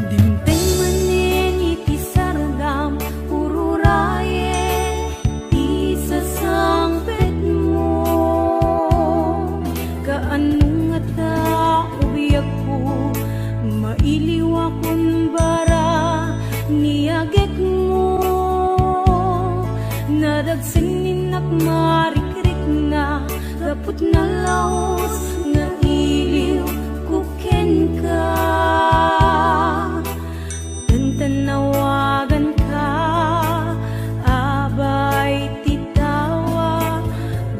[SPEAKER 4] Dinteng manen iti sardam ururaye ti sasangpet mo, kaanong ata ubiyag ko, mailiwa kun bara niagek mo, nadagsinig marikrik na kaput na laos nga iliw kuken ka. Tanawagan ka, abay titawa,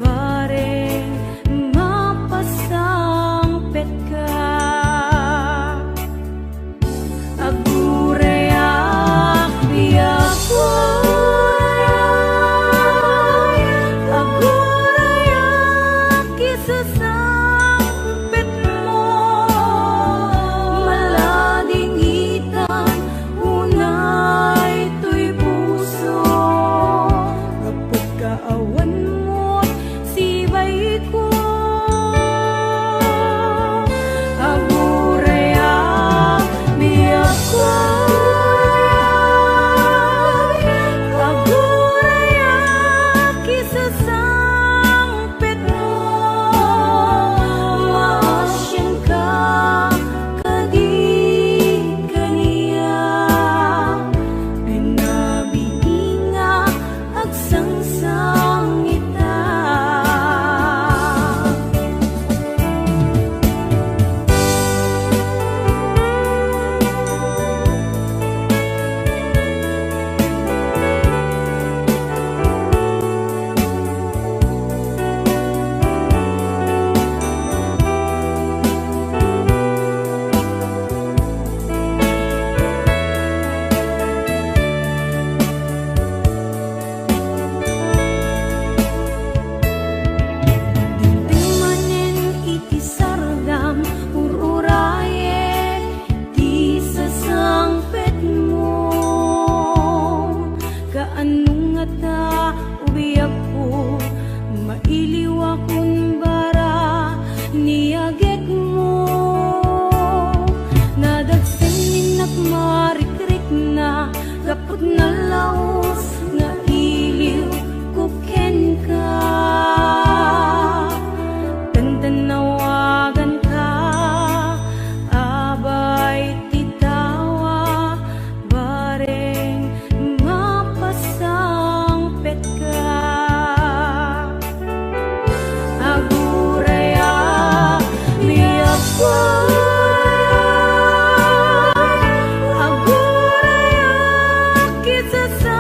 [SPEAKER 4] bare mapasangpet ka. Agurayak biyak ko, agurayak isasangpet mo,
[SPEAKER 3] ta ubiyak ko mailiw akong bara niyagek mo nadagsen minak marikrik na gapot na laos nga iliw kuken ka tantanawagan ka abay titawa bareng mapasang pet ka aguraya biyak ko aguraya kita sa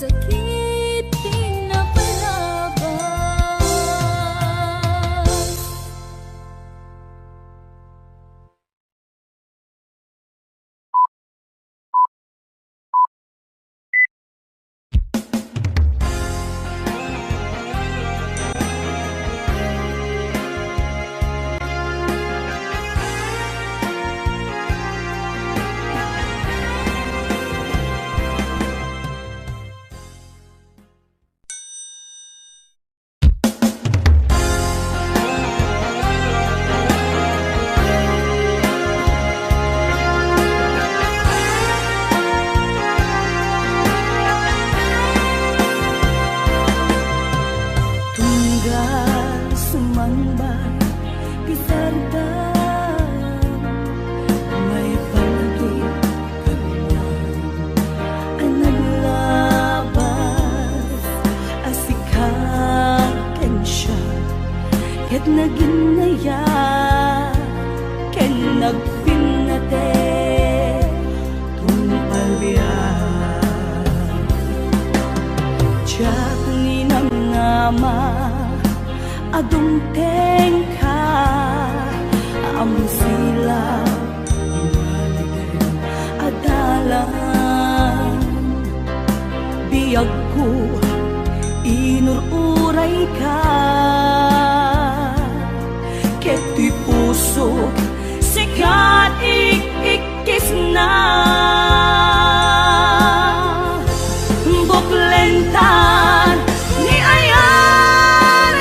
[SPEAKER 3] sakitin na palabas. Ket naginaya, ken nagpinate, tumpalbiyan. Tiyak ni namnama, adungteng ka, among silaw, ngaligay, adalan. Biyag ko, inururay ka, keto'y puso, sikat ikikis na. Buklentan ni ayan,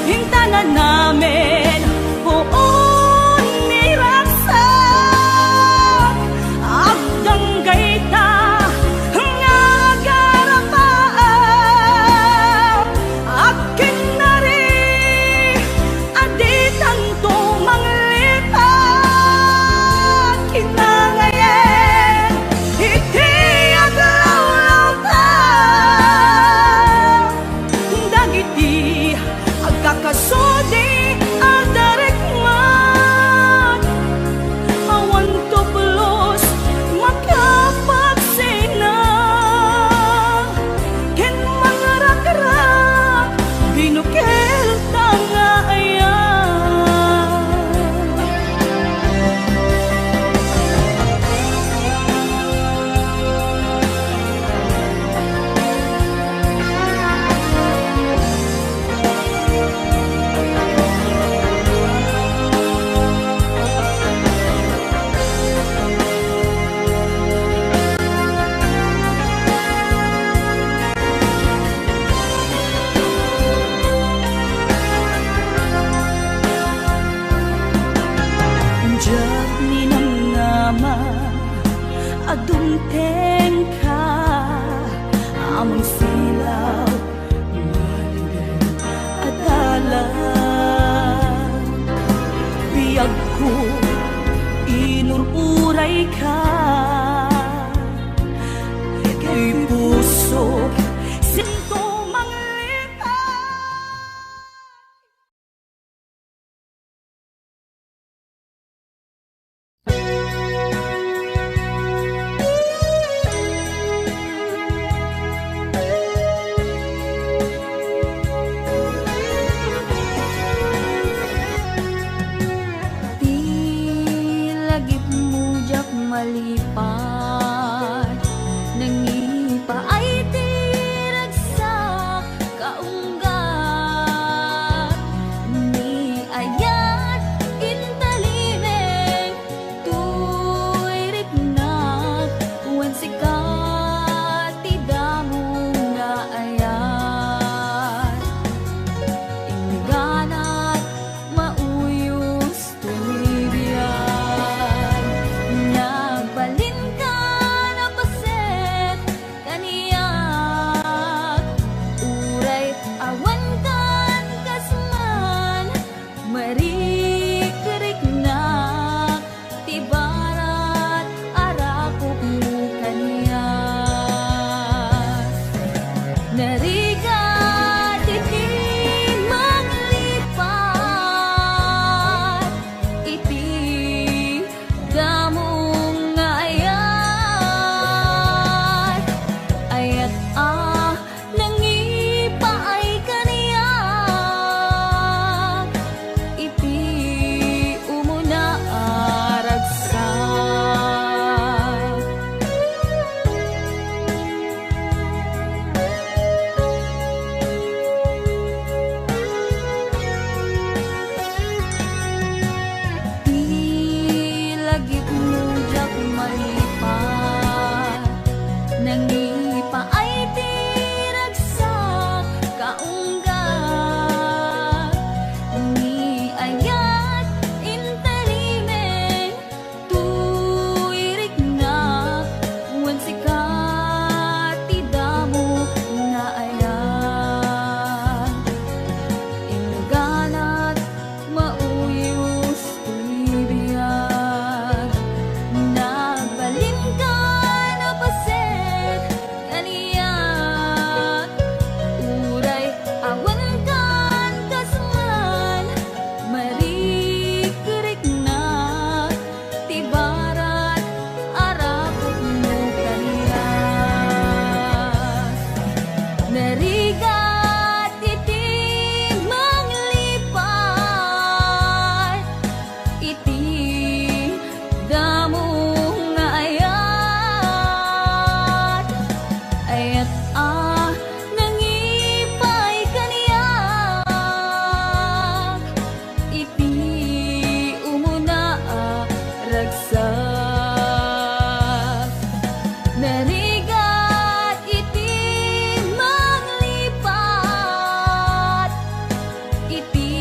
[SPEAKER 3] hintanan namin buon ni raksak, agdanggay ta nga garapaan, akin na rin aditan to manglipat, kinangayen iti aglaw-law ta, dagiti agkakasudi adarikman, awan tuplos makapagsina, ken mangarak-rak binukel tangayan. Diyak ni namnama, adungteng ka, among silaw, ngaligay, adalan. Biyag ko, inururay ka, kay puso, sinto manglipat. Di lagip mo jak malipat,
[SPEAKER 4] narigat iti manglipat, iti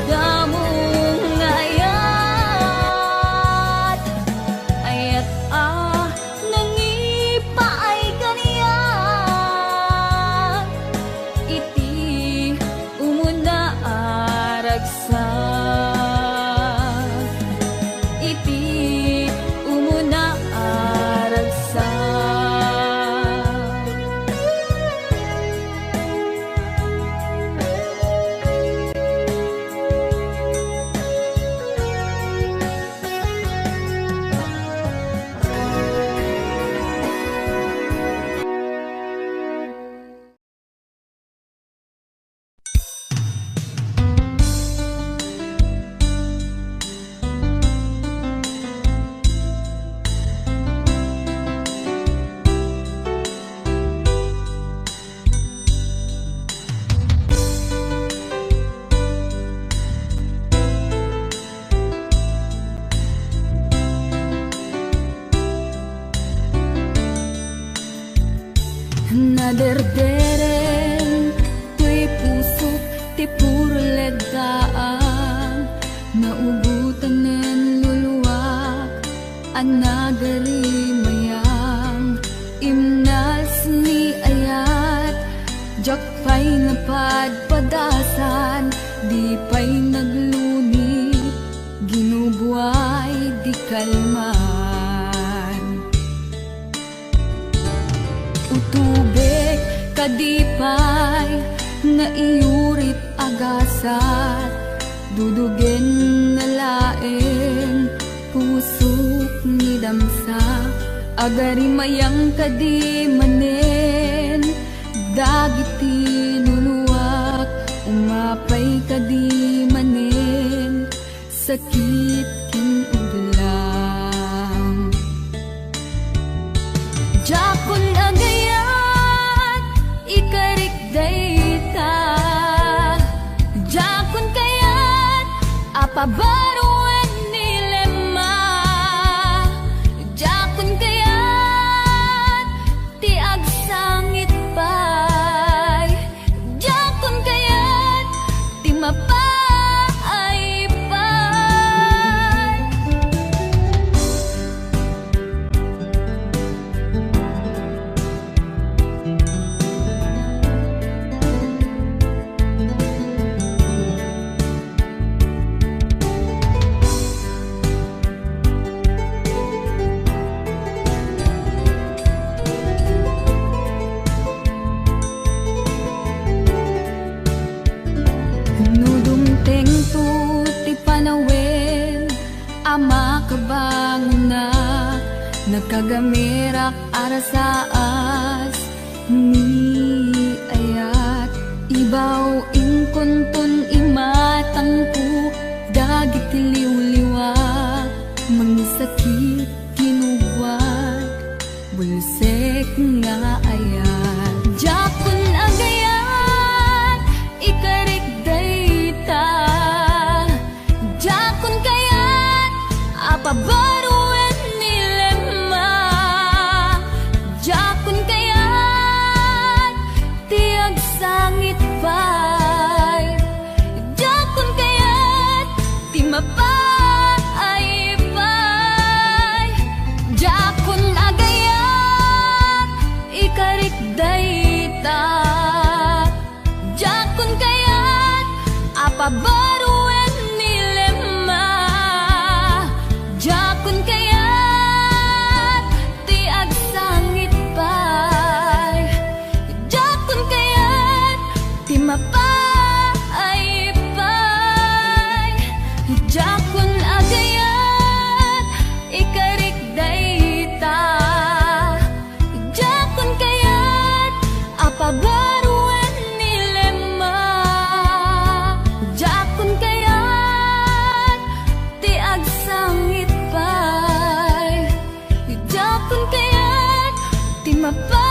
[SPEAKER 4] damong ngayat, ayat nangipaay kaniya, iti umuna aragsak, iti umuna aragsak. Naderderen tuy puso ti puro ledaan, naubutan nen luluwak anagarimayang imnas ni ayat, jak pa'y napadpadasan, di pa'y nagluni, ginubuay di kalman. Utubek kadipay na iyurit agasat, dudugen na laeng pusok ni damsa, agarimayang kadimanen, dagiti nuluwak umapay kadimanen, sakit kinudlang. Jakon agayat ikarik dayta, jakon kayat apabaruan nilema, jakon kayat ti agsangit pay, jakon kayat ti mapay pay. Nudumteng tu ti panawen, ama kabangon na, nagkagamirak arasaas ni ayat, ibaw inkuntun imatangku, dagiti liwliwa, mangisakit kinubwat, bulsek nga ayat. Jakon agayat ikarik dayta, jakon kayat apabaruan nilema, jakon kayat ti agsangit pay, jakon kayat ti mapay pay. Jakon agayat ikarik dayta, jakon kayat apabaruan nilema, jakon kayat ti agsangit pay, jakon kayat ti mapay pay. Jakon agayat ikarik dayta, jakon kayat apabaruan nilema, jakon kayat ti agsangit pay, jakon kayat ti mapay.